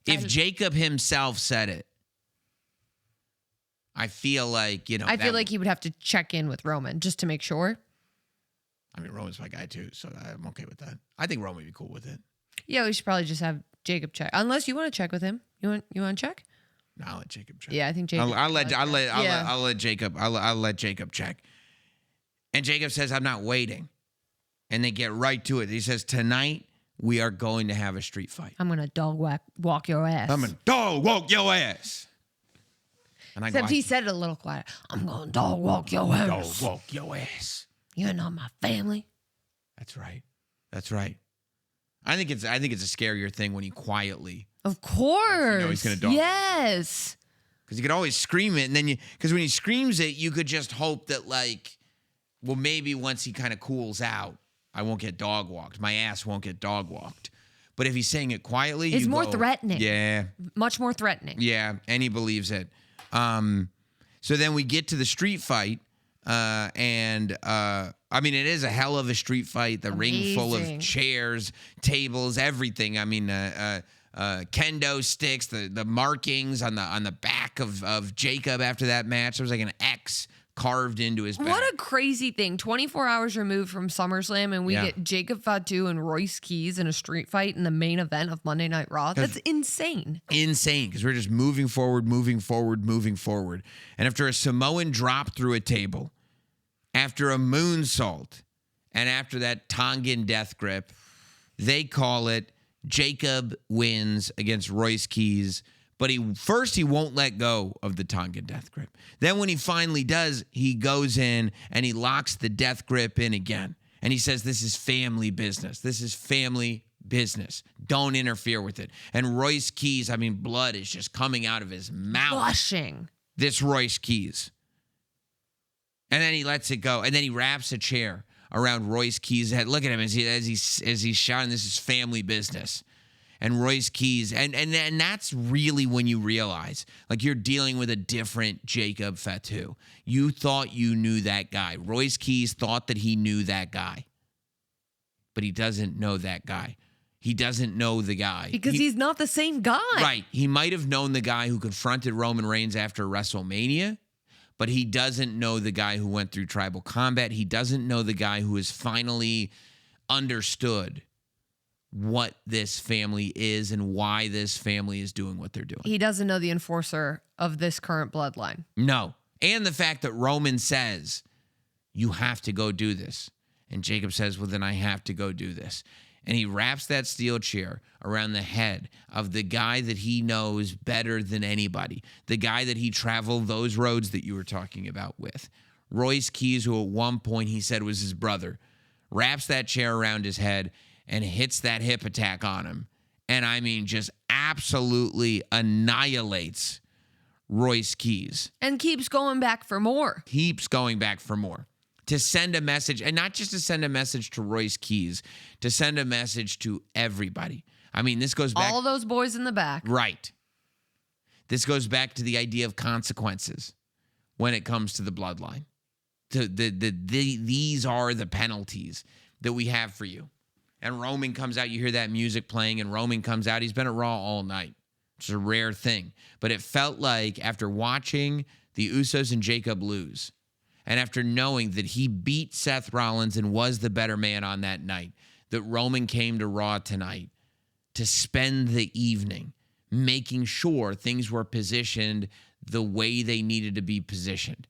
If Jacob himself said it, I feel like, I feel like he would have to check in with Roman just to make sure. I mean, Roman's my guy too, so I'm okay with that. I think Roman would be cool with it. Yeah, we should probably just have Jacob check. Unless you want to check with him. You want to check? No, I'll let Jacob check. Yeah, I think Jacob. I'll let Jacob. I'll let Jacob check. And Jacob says, "I'm not waiting," and they get right to it. He says, "Tonight we are going to have a street fight. I'm gonna dog walk your ass." I'm gonna dog walk your ass." And Except he said it a little quiet. I'm gonna dog walk your ass. Dog walk your ass. You're not my family. That's right. That's right. I think it's a scarier thing when he quietly. Of course. He's gonna dog. Yes. Because you could always scream it, and then because when he screams it, you could just hope that well, maybe once he kind of cools out, I won't get dog walked. My ass won't get dog walked. But if he's saying it quietly, it's more threatening. Yeah. Much more threatening. Yeah, and he believes it. So then we get to the street fight, and I mean, it is a hell of a street fight. The ring full of chairs, tables, everything. I mean, kendo sticks, the markings on the back of Jacob after that match. There was like an X carved into his back. What a crazy thing. 24 hours removed from SummerSlam, and we get Jacob Fatu and Royce Keys in a street fight in the main event of Monday Night Raw. That's insane. Insane, because we're just moving forward. And after a Samoan drop through a table, after a moonsault, and after that Tongan death grip, they call it Jacob wins against Royce Keys. But he won't let go of the Tongan death grip. Then when he finally does, he goes in and he locks the death grip in again. And he says, this is family business. This is family business. Don't interfere with it. And Royce Keys, I mean, blood is just coming out of his mouth. Gushing. This Royce Keys. And then he lets it go. And then he wraps a chair around Royce Keys' head. Look at him as he's shouting, this is family business. And Royce Keys, and that's really when you realize, you're dealing with a different Jacob Fatu. You thought you knew that guy. Royce Keys thought that he knew that guy. But he doesn't know that guy. He doesn't know the guy. Because he's not the same guy. Right. He might have known the guy who confronted Roman Reigns after WrestleMania, but he doesn't know the guy who went through tribal combat. He doesn't know the guy who has finally understood what this family is and why this family is doing what they're doing. He doesn't know the enforcer of this current bloodline. No. And the fact that Roman says, you have to go do this. And Jacob says, well, then I have to go do this. And he wraps that steel chair around the head of the guy that he knows better than anybody, the guy that he traveled those roads that you were talking about with. Royce Keys, who at one point he said was his brother, wraps that chair around his head and hits that hip attack on him. And I mean, just absolutely annihilates Royce Keys. And keeps going back for more. Keeps going back for more. To send a message, and not just to send a message to Royce Keys, to send a message to everybody. I mean, this goes back. All those boys in the back. Right. This goes back to the idea of consequences when it comes to the bloodline. These are the penalties that we have for you. And Roman comes out, you hear that music playing, and Roman comes out. He's been at Raw all night. It's a rare thing. But it felt like after watching the Usos and Jacob lose, and after knowing that he beat Seth Rollins and was the better man on that night, that Roman came to Raw tonight to spend the evening making sure things were positioned the way they needed to be positioned.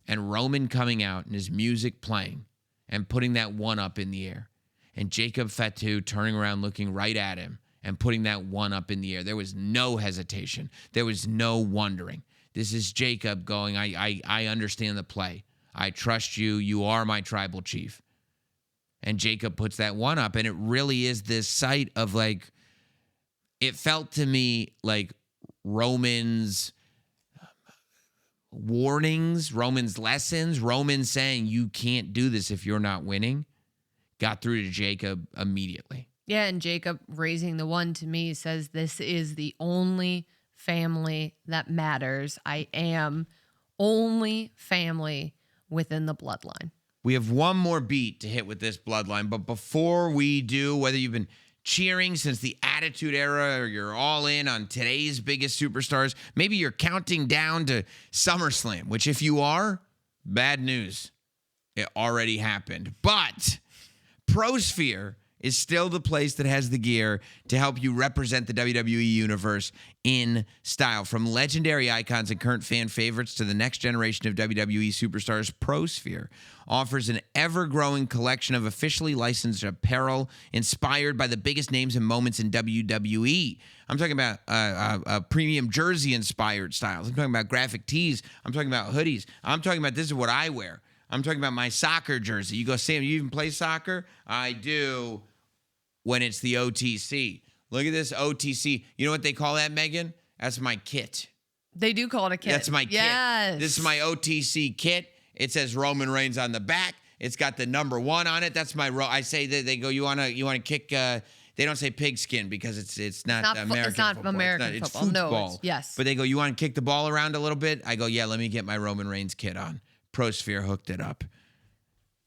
And Roman coming out and his music playing and putting that one up in the air. And Jacob Fatu turning around, looking right at him and putting that one up in the air. There was no hesitation. There was no wondering. This is Jacob going, I understand the play. I trust you. You are my tribal chief. And Jacob puts that one up, and it really is this sight of like, it felt to me like Roman's warnings, Roman's lessons, Roman saying you can't do this if you're not winning, got through to Jacob immediately. Yeah, and Jacob raising the one to me says, this is the only family that matters. I am only family within the bloodline. We have one more beat to hit with this bloodline, but before we do, whether you've been cheering since the Attitude Era or you're all in on today's biggest superstars, maybe you're counting down to SummerSlam, which if you are, bad news. It already happened. But Prosphere is still the place that has the gear to help you represent the WWE Universe in style. From legendary icons and current fan favorites to the next generation of WWE superstars, Prosphere offers an ever-growing collection of officially licensed apparel inspired by the biggest names and moments in WWE. I'm talking about premium jersey-inspired styles. I'm talking about graphic tees. I'm talking about hoodies. I'm talking about this is what I wear. I'm talking about my soccer jersey. You go, Sam, you even play soccer? I do. When it's the OTC. Look at this OTC. You know what they call that, Megan? That's my kit. They do call it a kit. That's my yes. kit. This is my OTC kit. It says Roman Reigns on the back. It's got the number 1 on it. That's my I say that they go, you wanna kick they don't say pigskin because it's not American it's not football. American It's football. No, football. yes. But they go, you want to kick the ball around a little bit? I go, yeah, let me get my Roman Reigns kit on. Prosphere hooked it up.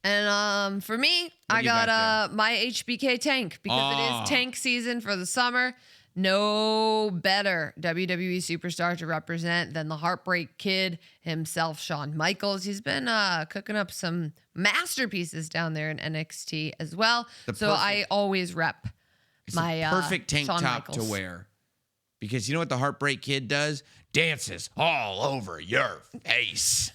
And for me, I you got got my HBK tank because it is tank season for the summer. No better WWE superstar to represent than the Heartbreak Kid himself, Shawn Michaels. He's been cooking up some masterpieces down there in NXT as well. I always rep my perfect tank Shawn top Michaels. to wear. Because you know what the Heartbreak Kid does? Dances all over your face.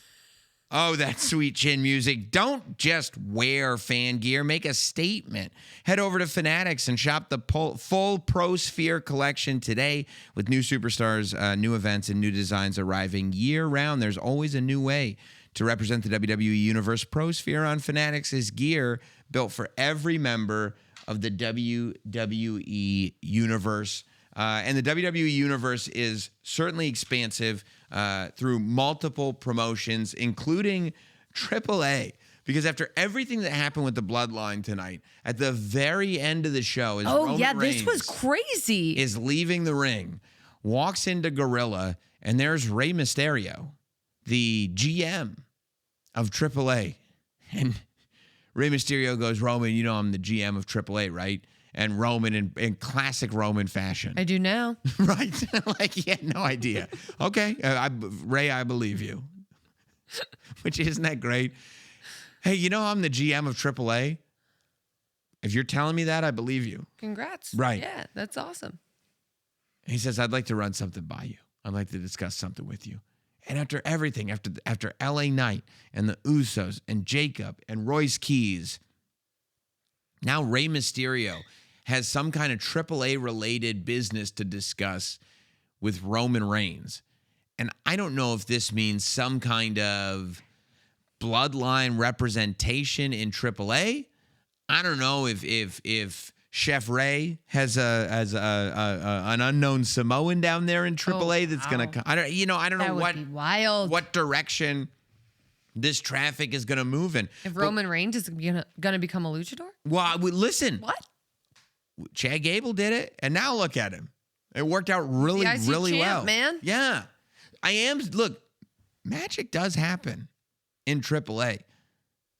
Oh, that sweet chin music. Don't just wear fan gear. Make a statement. Head over to Fanatics and shop the full Prosphere collection today with new superstars, new events, and new designs arriving year-round. There's always a new way to represent the WWE Universe. Prosphere on Fanatics is gear built for every member of the WWE Universe. And the WWE Universe is certainly expansive through multiple promotions, including AAA. Because after everything that happened with the Bloodline tonight, at the very end of the show, Roman this was Reigns crazy. is leaving the ring, walks into Gorilla, and there's Rey Mysterio, the GM of AAA. And Rey Mysterio goes, Roman, you know I'm the GM of AAA, right? And Roman, in classic Roman fashion. I do now. Right? Like he had no idea. Okay, Ray, I believe you. Which, isn't that great? Hey, you know I'm the GM of AAA? If you're telling me that, I believe you. Congrats. Right. Yeah, that's awesome. He says, I'd like to run something by you. I'd like to discuss something with you. And after everything, after LA Knight and the Usos and Jacob and Royce Keys, now Rey Mysterio has some kind of AAA-related business to discuss with Roman Reigns. And I don't know if this means some kind of bloodline representation in AAA. I don't know if Chef Ray has an unknown Samoan down there in AAA that's wow. gonna come. I don't That know would be wild. what direction this traffic is gonna move in. If Roman Reigns is gonna become a luchador? Well, listen. What? Chad Gable did it, and now look at him. It worked out really, The IC really champ, well. man. Yeah. Look, magic does happen in AAA.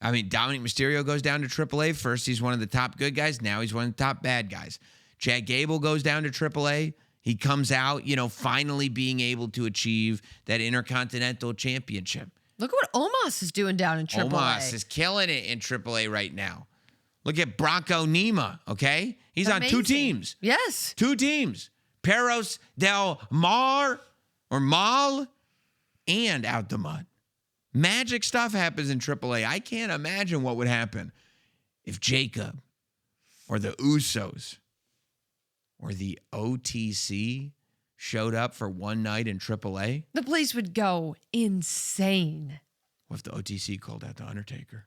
I mean, Dominic Mysterio goes down to AAA. First, he's one of the top good guys. Now he's one of the top bad guys. Chad Gable goes down to AAA. He comes out, finally being able to achieve that Intercontinental Championship. Look at what Omos is doing down in AAA. Omos is killing it in AAA right now. Look at Bronco Nima, okay? He's on 2 teams. Yes. 2 teams. Perros del Mar or Mal and Out the Mud. Magic stuff happens in AAA. I can't imagine what would happen if Jacob or the Usos or the OTC showed up for one night in AAA. The place would go insane. What if the OTC called out the Undertaker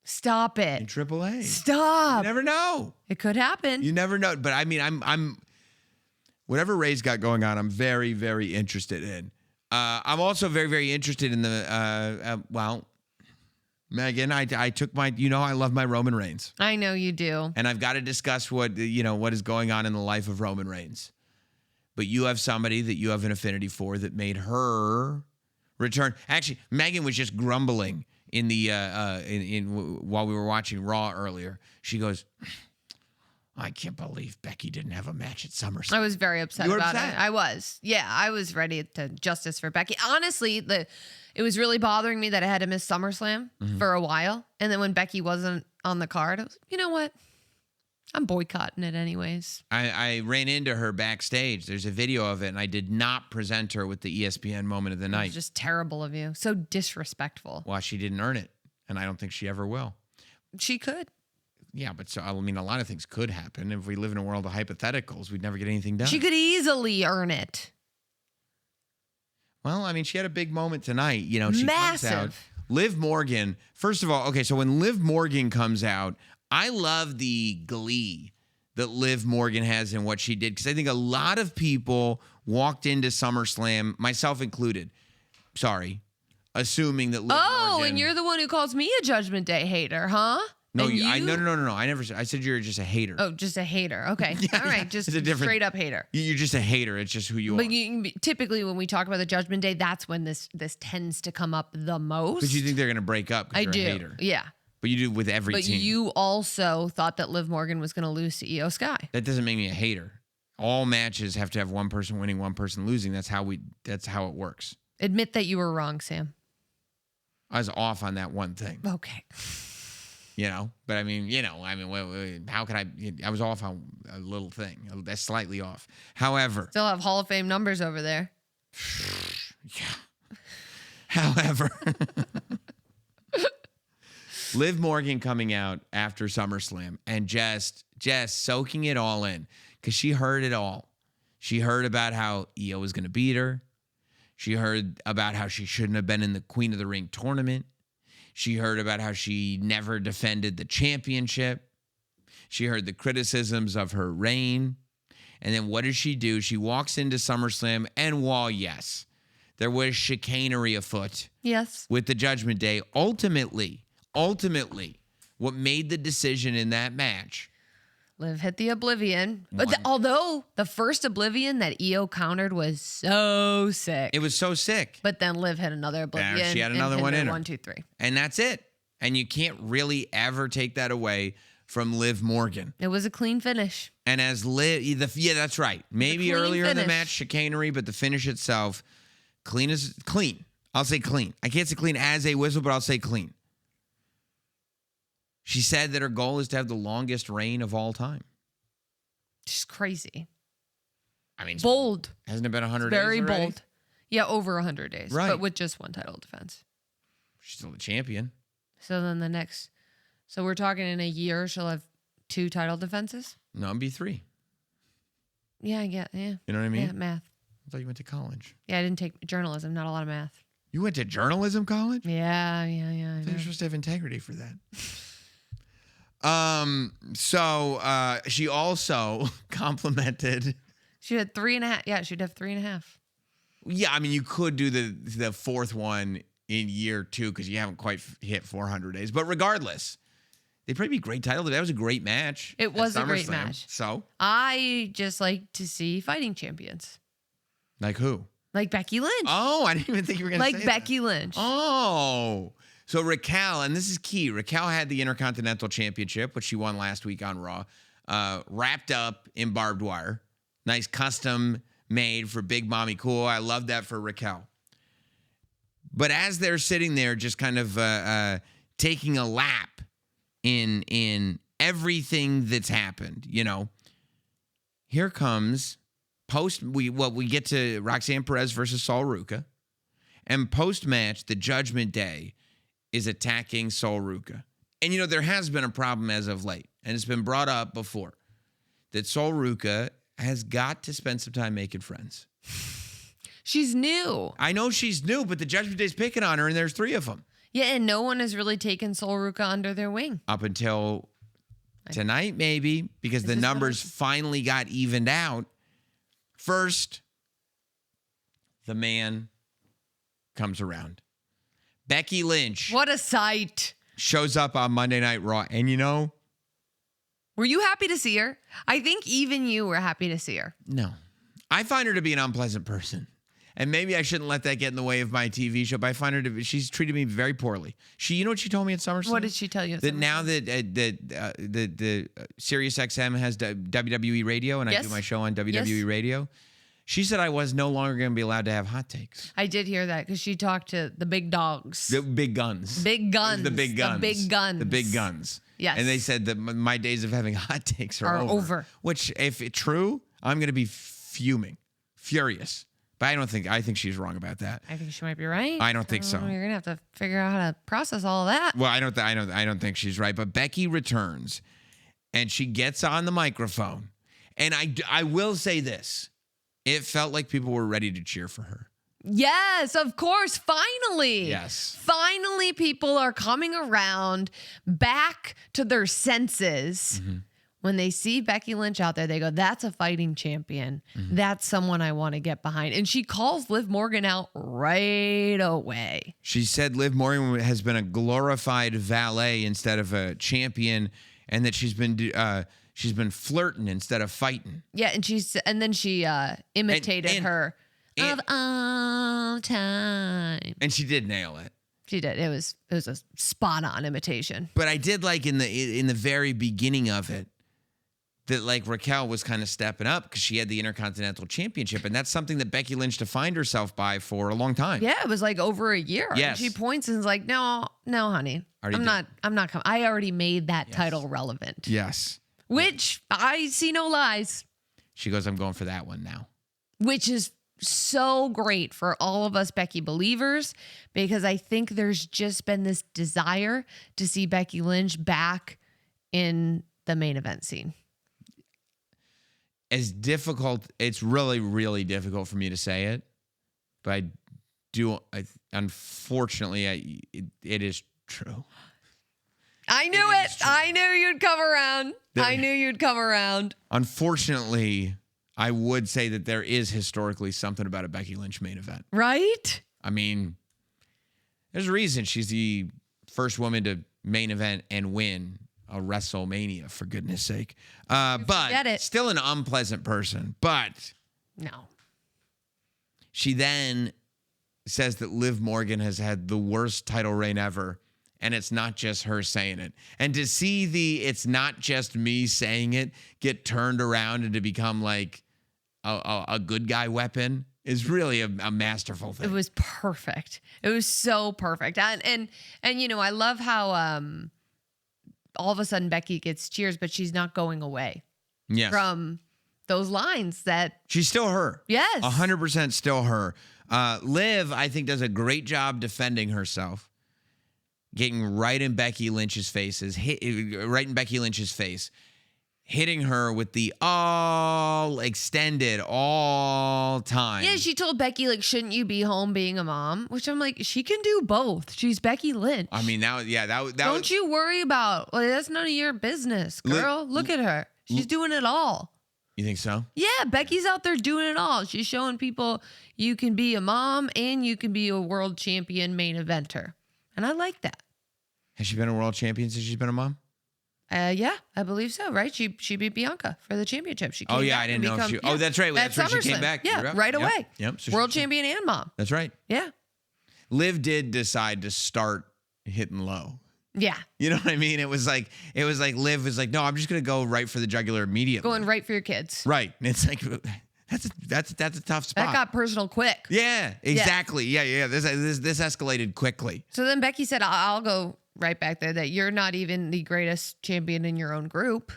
Stop in it. AAA? You Stop. never know. It could happen. You never know. But I mean, I'm whatever Ray's got going on, I'm very, very interested in. I'm also very, very interested in the Megan, I took my, I love my Roman Reigns, I know you do. and I've got to discuss what is going on in the life of Roman Reigns. But you have somebody that you have an affinity for that made her return. Actually, Megan was just grumbling in the while we were watching Raw earlier. She goes, I can't believe Becky didn't have a match at SummerSlam. I was very upset You were about upset? it. I was. Yeah, I was ready to justice for Becky. Honestly, it was really bothering me that I had to miss SummerSlam for a while. And then when Becky wasn't on the card, I was, you know what? I'm boycotting it anyways. I ran into her backstage. There's a video of it, and I did not present her with the ESPN moment of the It night. was just terrible of you. So disrespectful. Well, she didn't earn it, and I don't think she ever will. She could. Yeah, but so I mean, a lot of things could happen. If we live in a world of hypotheticals, we'd never get anything done. She could easily earn it. Well, I mean, she had a big moment tonight. She comes out. Massive. Liv Morgan. First of all, okay, so when Liv Morgan comes out, I love the glee that Liv Morgan has in what she did, because I think a lot of people walked into SummerSlam, myself included. Sorry, assuming that Liv Morgan. And you're the one who calls me a Judgment Day hater, huh? No, And no. I never said. I said you're just a hater. Oh, just a hater. Okay. All right. Just it's a different- straight up hater. You're just a hater. It's just who you are. But typically when we talk about the Judgment Day, that's when this tends to come up the most. But you think they're going to break up because I you're do. a hater. Yeah. But you do with every But team. you also thought that Liv Morgan was going to lose to Io Sky. That doesn't make me a hater. All matches have to have one person winning, one person losing. That's how it works. Admit that you were wrong, Sam. I was off on that one thing, Okay. But I mean, how could I was off on a little thing. That's slightly off. However, Still have Hall of Fame numbers over there. However, Liv Morgan coming out after SummerSlam and just soaking it all in, because she heard it all. She heard about how Io was going to beat her. She heard about how she shouldn't have been in the Queen of the Ring tournament. She heard about how she never defended the championship. She heard the criticisms of her reign. And then what does she do? She walks into SummerSlam, and while, yes, there was chicanery afoot Yes. with the Judgment Day, ultimately, what made the decision in that match, Liv hit the Oblivion. But One. although the first Oblivion that Io countered was so sick. it was so sick. But then Liv hit another Oblivion. she had and another hit one her in her. 1, 2, 3. And that's it. And you can't really ever take that away from Liv Morgan. It was a clean finish. And as yeah, that's right. Maybe clean earlier in the finish. match, chicanery, but the finish itself, clean. I'll say clean. I can't say clean as a whistle, but I'll say clean. She said that her goal is to have the longest reign of all time. Just crazy. I mean, Bold. hasn't it been 100 days Very already? bold. Yeah, over 100 days. Right. But with just one title defense. She's still the champion. So then so we're talking in a year, she'll have 2 title defenses? No, it'd be 3. Yeah, I get, yeah. You know what I mean? Yeah, math. I thought you went to college. Yeah, I didn't take journalism, not a lot of math. You went to journalism college? Yeah. I I thought know. you're supposed to have integrity for that. So she also complimented. She had 3.5. Yeah, she'd have 3.5. Yeah, I mean, you could do the fourth one in year 2 because you haven't quite hit 400 days. But regardless, they'd probably be great title. That was a great match. It at was a great SummerSlam. match. So, I just like to see fighting champions. like who? Like Becky Lynch. Oh, I didn't even think you were going to say like that. Becky Lynch. Oh, so Raquel, and this is key. Raquel had the Intercontinental Championship, which she won last week on Raw, wrapped up in barbed wire. Nice custom made for Big Mommy Cool. I love that for Raquel. But as they're sitting there, just kind of taking a lap in everything that's happened, here comes we get to Roxanne Perez versus Sol Ruca, and post match, the Judgment Day is attacking Sol Ruca. And there has been a problem as of late, and it's been brought up before, that Sol Ruca has got to spend some time making friends. She's new. I know she's new, but the Judgment Day's picking on her, and there's 3 of them. Yeah, and no one has really taken Sol Ruca under their wing. up until tonight, maybe, because the is what numbers I- finally got evened out. First, the man comes around. Becky Lynch What a sight. shows up on Monday Night Raw. And you know, Were you happy to see her? I think even you were happy to see her. no, I find her to be an unpleasant person. And maybe I shouldn't let that get in the way of my TV show, but I find her to be, she's treated me very poorly. You know what she told me at SummerSlam? What did she tell you? at That SummerSlam? now that Sirius XM has WWE Radio and I Yes. do my show on WWE Yes. Radio, she said I was no longer going to be allowed to have hot takes. I did hear that because she talked to the big dogs. The big guns. Big guns. The big guns. The big guns. The big guns. Yes. And they said that my days of having hot takes are over. Which, if it's true, I'm going to be furious. But I think she's wrong about that. I think she might be right. I don't think so. You're gonna have to figure out how to process all of that. Well, I don't think she's right. But Becky returns, and she gets on the microphone, and I will say this: it felt like people were ready to cheer for her. Yes, of course. Finally. Yes. Finally, people are coming around back to their senses. Mm-hmm. When they see Becky Lynch out there, they go, that's a fighting champion. Mm-hmm. That's someone I want to get behind. And she calls Liv Morgan out right away. She said Liv Morgan has been a glorified valet instead of a champion, and that she's been flirting instead of fighting. Yeah, and then she imitated her and- of all time. And she did nail it. She did. It was a spot on imitation. But I did like in the very beginning of it that like Raquel was kind of stepping up because she had the Intercontinental Championship, and that's something that Becky Lynch defined herself by for a long time. Yeah, it was like over a year. Yes. And she points and is like, no, honey. Already I'm not coming. I already made that title relevant. Yes. Which I see no lies. She goes, I'm going for that one now. Which is so great for all of us Becky believers, because I think there's just been this desire to see Becky Lynch back in the main event scene. As difficult, it's really, really difficult for me to say it, but unfortunately, it is true. I knew it. I knew you'd come around. I knew you'd come around. Unfortunately, I would say that there is historically something about a Becky Lynch main event. Right? I mean, there's a reason she's the first woman to main event and win a WrestleMania, for goodness sake. forget But it. still an unpleasant person. But No. she then says that Liv Morgan has had the worst title reign ever. And it's not just her saying it. And to see it's not just me saying it get turned around and to become like a good guy weapon is really a masterful thing. It was perfect. It was so perfect. And you know, I love how all of a sudden Becky gets cheers, but she's not going away Yes. from those lines that, She's still her. yes. 100% still her. Liv, I think, does a great job defending herself, getting right in Becky Lynch's face, hitting her with the all extended, all time. Yeah, she told Becky, like, shouldn't you be home being a mom? Which I'm like, she can do both. She's Becky Lynch. I mean, that Don't was, you worry about, well, that's none of your business, girl. Look at her. She's doing it all. You think so? Yeah, Becky's out there doing it all. She's showing people you can be a mom and you can be a world champion main eventer. And I like that. Has she been a world champion since she's been a mom? Yeah, I believe so, right? She beat Bianca for the championship. She came Oh, yeah, back I didn't and know if become- she. Oh, that's right. at That's right. She came SummerSlam. back. Yeah, Yep, right yep, away. Yep. So World she- champion and mom. That's right. Yeah. Liv did decide to start hitting low. Yeah. You know what I mean? It was like Liv was like, no, I'm just gonna go right for the jugular immediately. Going right for your kids. Right. And it's like that's a tough spot. That got personal quick. Yeah, exactly. Yeah. This escalated quickly. So then Becky said, I'll go right back there, that you're not even the greatest champion in your own group,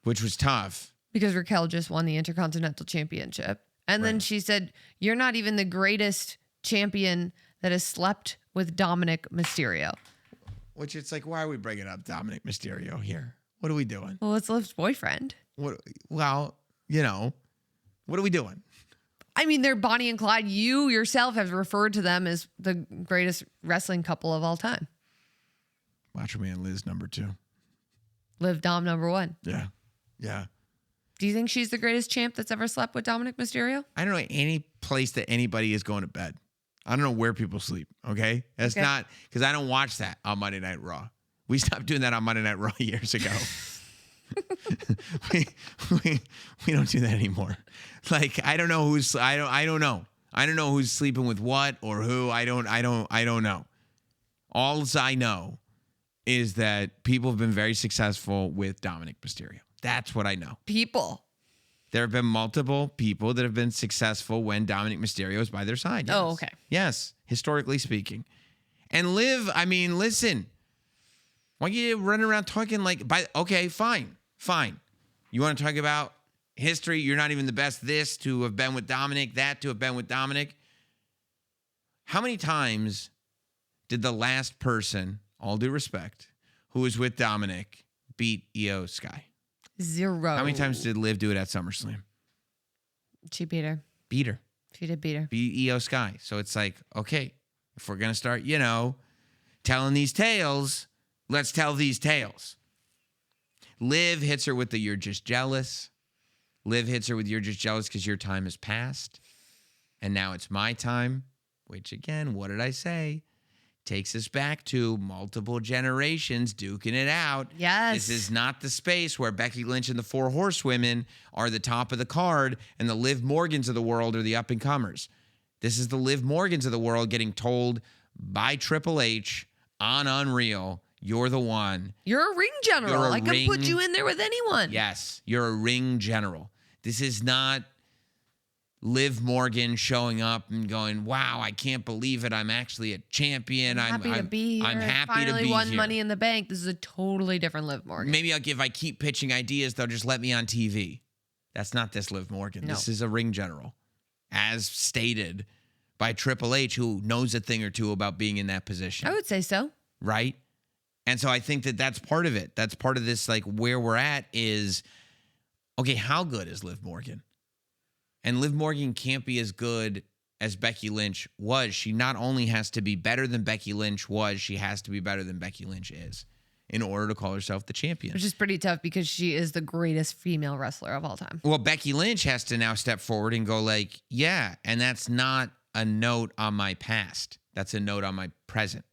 Which was tough. because Raquel just won the Intercontinental Championship. And then she said, you're not even the greatest champion that has slept with Dominic Mysterio. Which it's like, why are we bringing up Dominic Mysterio here? What are we doing? Well, it's Liv's boyfriend. What are we doing? I mean, they're Bonnie and Clyde. You yourself have referred to them as the greatest wrestling couple of all time. Macho Man Liz number 2. Liv Dom number 1. Yeah. Yeah. Do you think she's the greatest champ that's ever slept with Dominic Mysterio? I don't know any place that anybody is going to bed. I don't know where people sleep. Okay. That's not because I don't watch that on Monday Night Raw. We stopped doing that on Monday Night Raw years ago. we don't do that anymore. Like, I don't know who's, I don't know. I don't know who's sleeping with what or who. I don't know. All I know is that people have been very successful with Dominic Mysterio. That's what I know. People. There have been multiple people that have been successful when Dominic Mysterio is by their side. Yes. Oh, okay. Yes, historically speaking. And Liv, I mean, listen. Why are you running around talking like, okay, fine. You want to talk about history? You're not even the best this to have been with Dominic, that to have been with Dominic. How many times did the last person, all due respect, who was with Dominic beat Io Sky? 0. How many times did Liv do it at SummerSlam? She beat her? Beat her. She did beat her. Beat Io Sky. So it's like, okay, if we're going to start, telling these tales, let's tell these tales. Liv hits her with the "you're just jealous." Liv hits her with "you're just jealous because your time has passed. And now it's my time." Which, again, what did I say? Takes us back to multiple generations duking it out. Yes. This is not the space where Becky Lynch and the 4 Horsewomen are the top of the card and the Liv Morgans of the world are the up-and-comers. This is the Liv Morgans of the world getting told by Triple H on Unreal, you're the one. You're a ring general. You're a I can put ring- you in there with anyone. Yes, you're a ring general. This is not Liv Morgan showing up and going, wow, I can't believe it. I'm actually a champion. I'm happy to be here. I'm happy Finally to be won here. Money in the Bank. This is a totally different Liv Morgan. Maybe if I keep pitching ideas, they'll just let me on TV. That's not this Liv Morgan. No. This is a ring general, as stated by Triple H, who knows a thing or two about being in that position. I would say so. Right? And so I think that that's part of it. That's part of this, like, where we're at is, okay, how good is Liv Morgan? And Liv Morgan can't be as good as Becky Lynch was. She not only has to be better than Becky Lynch was, she has to be better than Becky Lynch is in order to call herself the champion. Which is pretty tough because she is the greatest female wrestler of all time. Well, Becky Lynch has to now step forward and go like, yeah, and that's not a note on my past. That's a note on my present.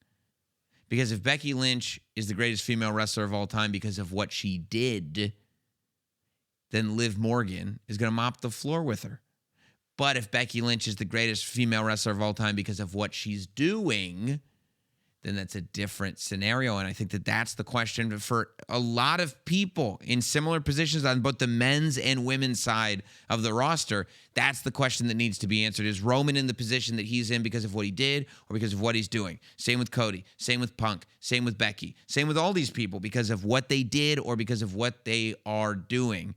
Because if Becky Lynch is the greatest female wrestler of all time because of what she did, then Liv Morgan is going to mop the floor with her. But if Becky Lynch is the greatest female wrestler of all time because of what she's doing, then that's a different scenario. And I think that that's the question for a lot of people in similar positions on both the men's and women's side of the roster. That's the question that needs to be answered. Is Roman in the position that he's in because of what he did or because of what he's doing? Same with Cody, same with Punk, same with Becky, same with all these people because of what they did or because of what they are doing.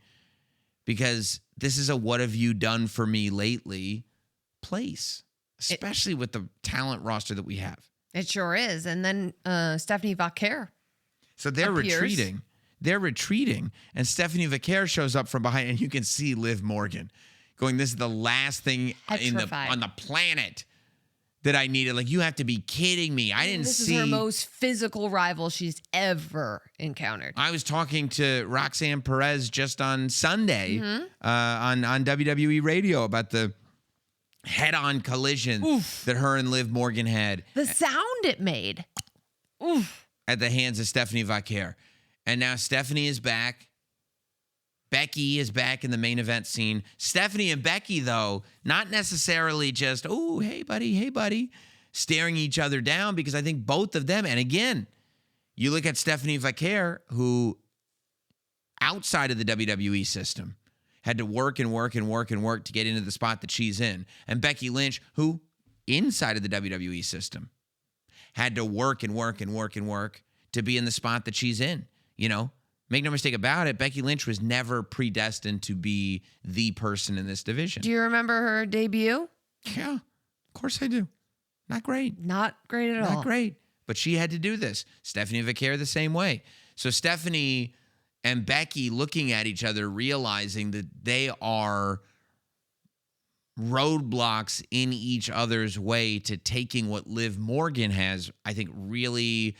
Because this is a what have you done for me lately place, especially with the talent roster that we have. It sure is. And then Stephanie Vaquer. So they're appears. retreating. They're retreating. And Stephanie Vaquer shows up from behind, and you can see Liv Morgan going, this is the last thing Petrified. on the planet that I needed. Like, you have to be kidding me. I didn't This see. is her most physical rival she's ever encountered. I was talking to Roxanne Perez just on Sunday on WWE radio about the head-on collision that her and Liv Morgan had The sound it made. Oof. at the hands of Stephanie Vaquer. And now Stephanie is back. Becky is back in the main event scene. Stephanie and Becky, though, not necessarily just, oh, hey, buddy, staring each other down, because I think both of them, and again, you look at Stephanie Vaquer, who outside of the WWE system had to work to get into the spot that she's in. And Becky Lynch, who inside of the WWE system had to work to be in the spot that she's in. You know, make no mistake about it, Becky Lynch was never predestined to be the person in this division. Do you remember her debut? Yeah, of course I do. Not great. Not great at all. Not great. But she had to do this. Stephanie Vaquer the same way. So Stephanie and Becky looking at each other, realizing that they are roadblocks in each other's way to taking what Liv Morgan has, I think, really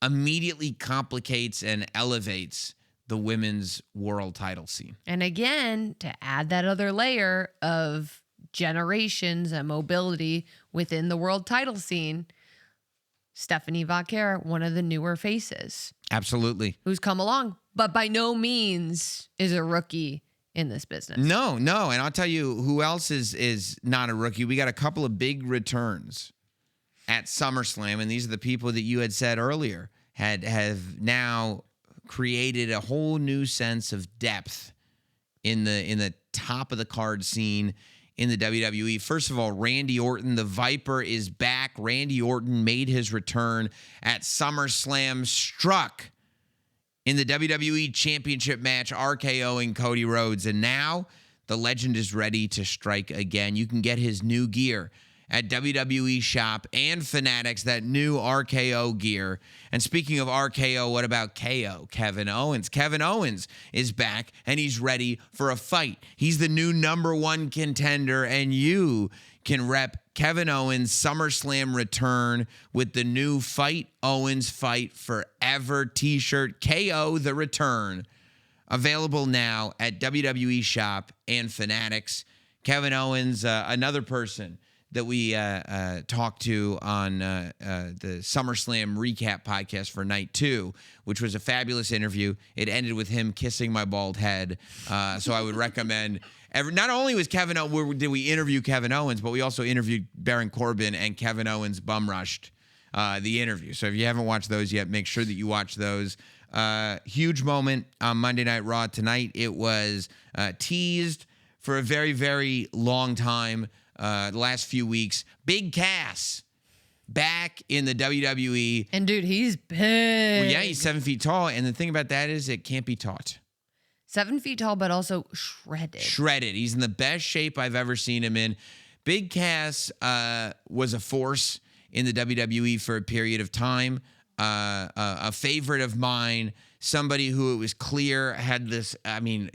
immediately complicates and elevates the women's world title scene. And again, to add that other layer of generations and mobility within the world title scene, Stephanie Vaquer, one of the newer faces. Absolutely. Who's come along, but by no means is a rookie in this business. No. And I'll tell you who else is not a rookie. We got a couple of big returns at SummerSlam, and these are the people that you had said earlier have now created a whole new sense of depth in the top of the card scene in the WWE. First of all, Randy Orton, the Viper, is back. Randy Orton made his return at SummerSlam, struck in the WWE Championship match, RKOing Cody Rhodes. And now the legend is ready to strike again. You can get his new gear at WWE Shop and Fanatics, that new RKO gear. And speaking of RKO, what about KO? Kevin Owens. Kevin Owens is back, and he's ready for a fight. He's the new #1 contender, and you can rep Kevin Owens' SummerSlam return with the new Fight Owens Fight Forever t-shirt, KO The Return. Available now at WWE Shop and Fanatics. Kevin Owens, another person that we talked to on the SummerSlam recap podcast for night 2, which was a fabulous interview. It ended with him kissing my bald head. So I would recommend. Not only was did we interview Kevin Owens, but we also interviewed Baron Corbin, and Kevin Owens bum rushed the interview. So if you haven't watched those yet, make sure that you watch those. Huge moment on Monday Night Raw tonight. It was teased for a very, very long time. The last few weeks. Big Cass back in the WWE. And dude, he's big. Well, yeah, he's 7 feet tall. And the thing about that is it can't be taught. 7 feet tall, but also shredded. Shredded. He's in the best shape I've ever seen him in. Big Cass was a force in the WWE for a period of time. A favorite of mine. Somebody who it was clear had this,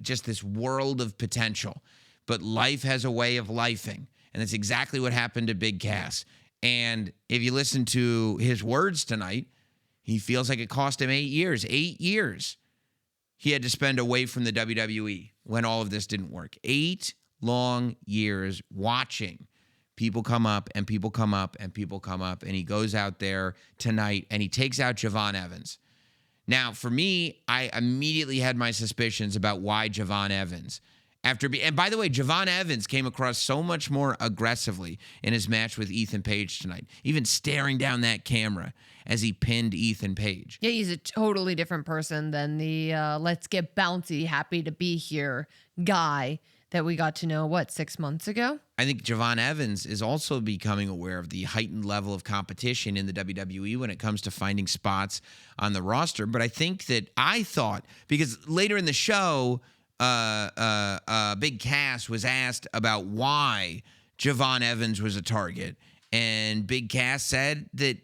just this world of potential. But life has a way of lifing. And that's exactly what happened to Big Cass. And if you listen to his words tonight, he feels like it cost him 8 years. 8 years he had to spend away from the WWE when all of this didn't work. 8 long years watching people come up and people come up and people come up. And he goes out there tonight and he takes out Javon Evans. Now, for me, I immediately had my suspicions about why Javon Evans. And by the way, Javon Evans came across so much more aggressively in his match with Ethan Page tonight, even staring down that camera as he pinned Ethan Page. Yeah, he's a totally different person than the let's get bouncy, happy to be here guy that we got to know, 6 months ago? I think Javon Evans is also becoming aware of the heightened level of competition in the WWE when it comes to finding spots on the roster. But I thought, because later in the show, Big Cass was asked about why Javon Evans was a target. And Big Cass said that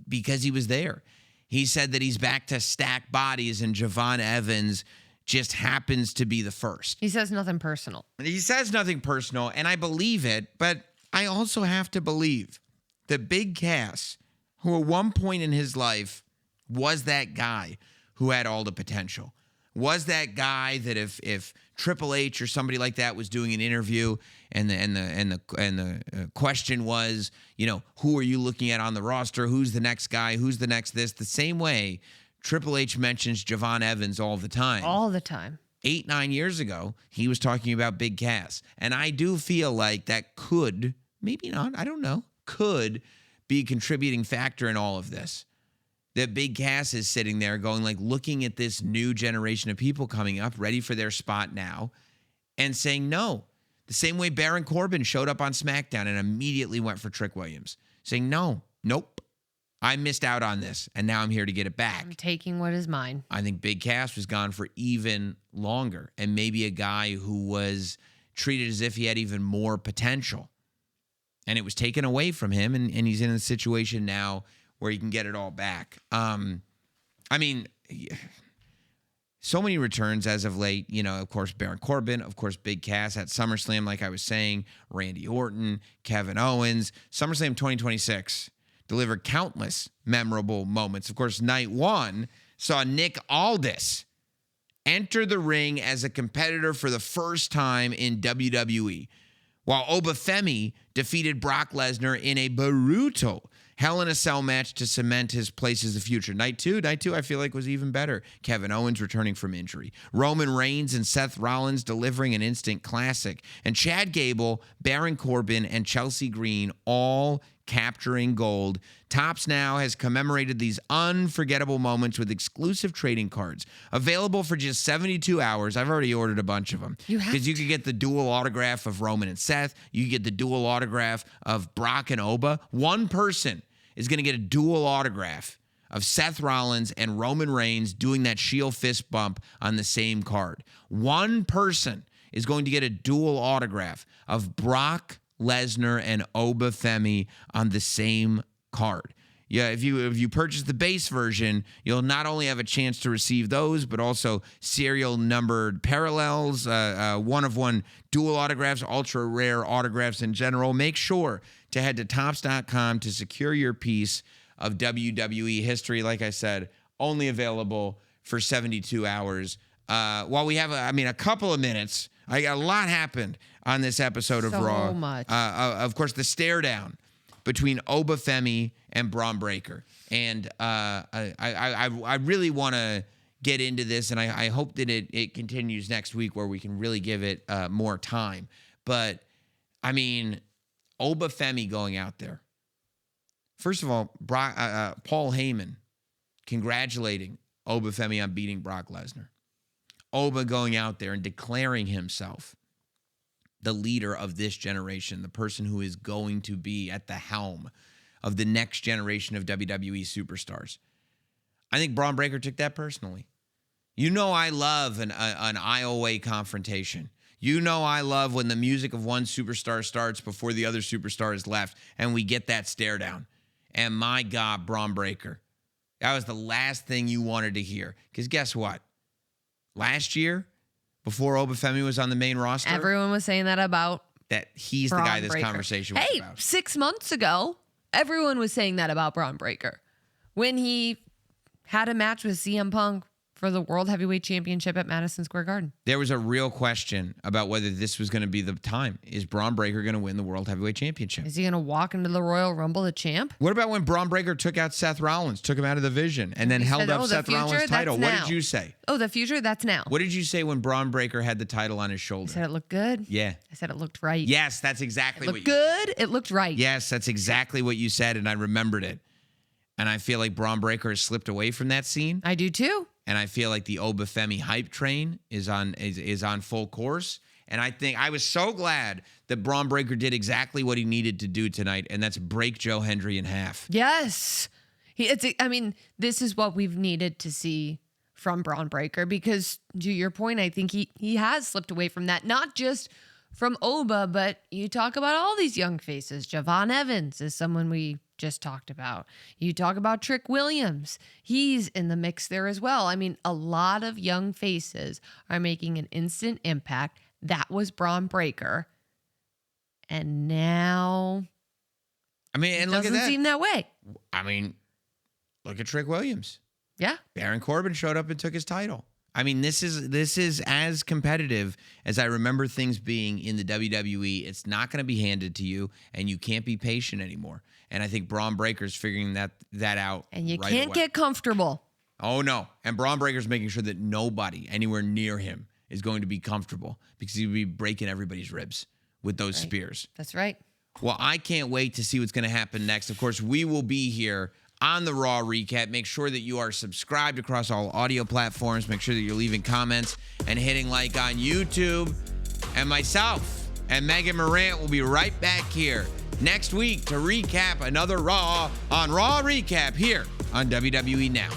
because he was there. He said that he's back to stack bodies, and Javon Evans just happens to be the first. He says nothing personal. He says nothing personal, and I believe it, but I also have to believe that Big Cass, who at one point in his life was that guy who had all the potential, was that guy that if Triple H or somebody like that was doing an interview and the question was, who are you looking at on the roster? Who's the next guy? Who's the next this? The same way Triple H mentions Javon Evans all the time. All the time. 8-9 years ago, he was talking about Big Cass. And I do feel like that could, maybe not, I don't know, could be a contributing factor in all of this. That Big Cass is sitting there going, looking at this new generation of people coming up, ready for their spot now, and saying no. The same way Baron Corbin showed up on SmackDown and immediately went for Trick Williams, saying nope, I missed out on this, and now I'm here to get it back. I'm taking what is mine. I think Big Cass was gone for even longer, and maybe a guy who was treated as if he had even more potential. And it was taken away from him, and he's in a situation now where he can get it all back. So many returns as of late. Of course, Baron Corbin, of course, Big Cass at SummerSlam, like I was saying, Randy Orton, Kevin Owens. SummerSlam 2026. delivered countless memorable moments. Of course, night one saw Nick Aldis enter the ring as a competitor for the first time in WWE, while Obafemi defeated Brock Lesnar in a brutal Hell in a Cell match to cement his place as the future. Night two, I feel like was even better. Kevin Owens returning from injury. Roman Reigns and Seth Rollins delivering an instant classic. And Chad Gable, Baron Corbin, and Chelsea Green all capturing gold. Topps now has commemorated these unforgettable moments with exclusive trading cards available for just 72 hours. I've already ordered a bunch of them because you could get the dual autograph of Roman and Seth. You could get the dual autograph of Brock and Oba. One person is going to get a dual autograph of Seth Rollins and Roman Reigns doing that Shield fist bump on the same card. One person is going to get a dual autograph of Brock Lesnar and Obafemi on the same card. Yeah, if you purchase the base version, you'll not only have a chance to receive those, but also serial numbered parallels, one-of-one dual autographs, ultra rare autographs in general. Make sure to head to Topps.com to secure your piece of WWE history. Like I said, only available for 72 hours. While we have, a couple of minutes, a lot happened on this episode of Raw. So much. Of course, the stare down between Obafemi and Braun Breaker. And I really want to get into this, and I hope that it continues next week where we can really give it more time. But, Obafemi going out there. First of all, Paul Heyman congratulating Obafemi on beating Brock Lesnar. Oba going out there and declaring himself the leader of this generation, the person who is going to be at the helm of the next generation of WWE superstars. I think Braun Breaker took that personally. You know I love an IOA confrontation. You know I love when the music of one superstar starts before the other superstar is left, and we get that stare down. And my God, Braun Breaker, that was the last thing you wanted to hear. Because guess what? Last year, before Obafemi was on the main roster, Everyone was saying that about that he's Braun the guy this Breaker. conversation was about. 6 months ago, everyone was saying that about Braun Breaker when he had a match with CM Punk for the World Heavyweight Championship at Madison Square Garden. There was a real question about whether this was going to be the time. Is Braun Breaker going to win the World Heavyweight Championship? Is he going to walk into the Royal Rumble the champ? What about when Braun Breaker took out Seth Rollins, took him out of the Vision, and then held said, up "Oh, the Seth future, Rollins' title? that's What now." did you say? Oh, the future? That's now. What did you say when Braun Breaker had the title on his I shoulder? said it looked good. Yeah. I said it looked right. Yes, that's exactly It what looked you said. good. It looked right. Yes, that's exactly what you said, and I remembered it. And I feel like Braun Breaker has slipped away from that scene. I do too. And I feel like the Obafemi hype train is on full course. And I think I was so glad that Braun Breaker did exactly what he needed to do tonight, and that's break Joe Hendry in half. Yes. This is what we've needed to see from Braun Breaker because, to your point, I think he has slipped away from that. Not just from Oba, but you talk about all these young faces. Javon Evans is someone we just talked about. You talk about Trick Williams. He's in the mix there as well. A lot of young faces are making an instant impact. That was Braun Breaker. And now And it look at doesn't that. seem that way. Look at Trick Williams. Yeah. Baron Corbin showed up and took his title. This is as competitive as I remember things being in the WWE. It's not going to be handed to you, and you can't be patient anymore. And I think Braun Breaker's figuring that out. And you right can't away. get comfortable. Oh no! And Braun Breaker's making sure that nobody anywhere near him is going to be comfortable because he'd be breaking everybody's ribs with those spears. That's right. Well, I can't wait to see what's going to happen next. Of course, we will be here on the Raw Recap. Make sure that you are subscribed across all audio platforms. Make sure that you're leaving comments and hitting like on YouTube. And myself and Megan Morant will be right back here next week to recap another Raw on Raw Recap here on WWE Now.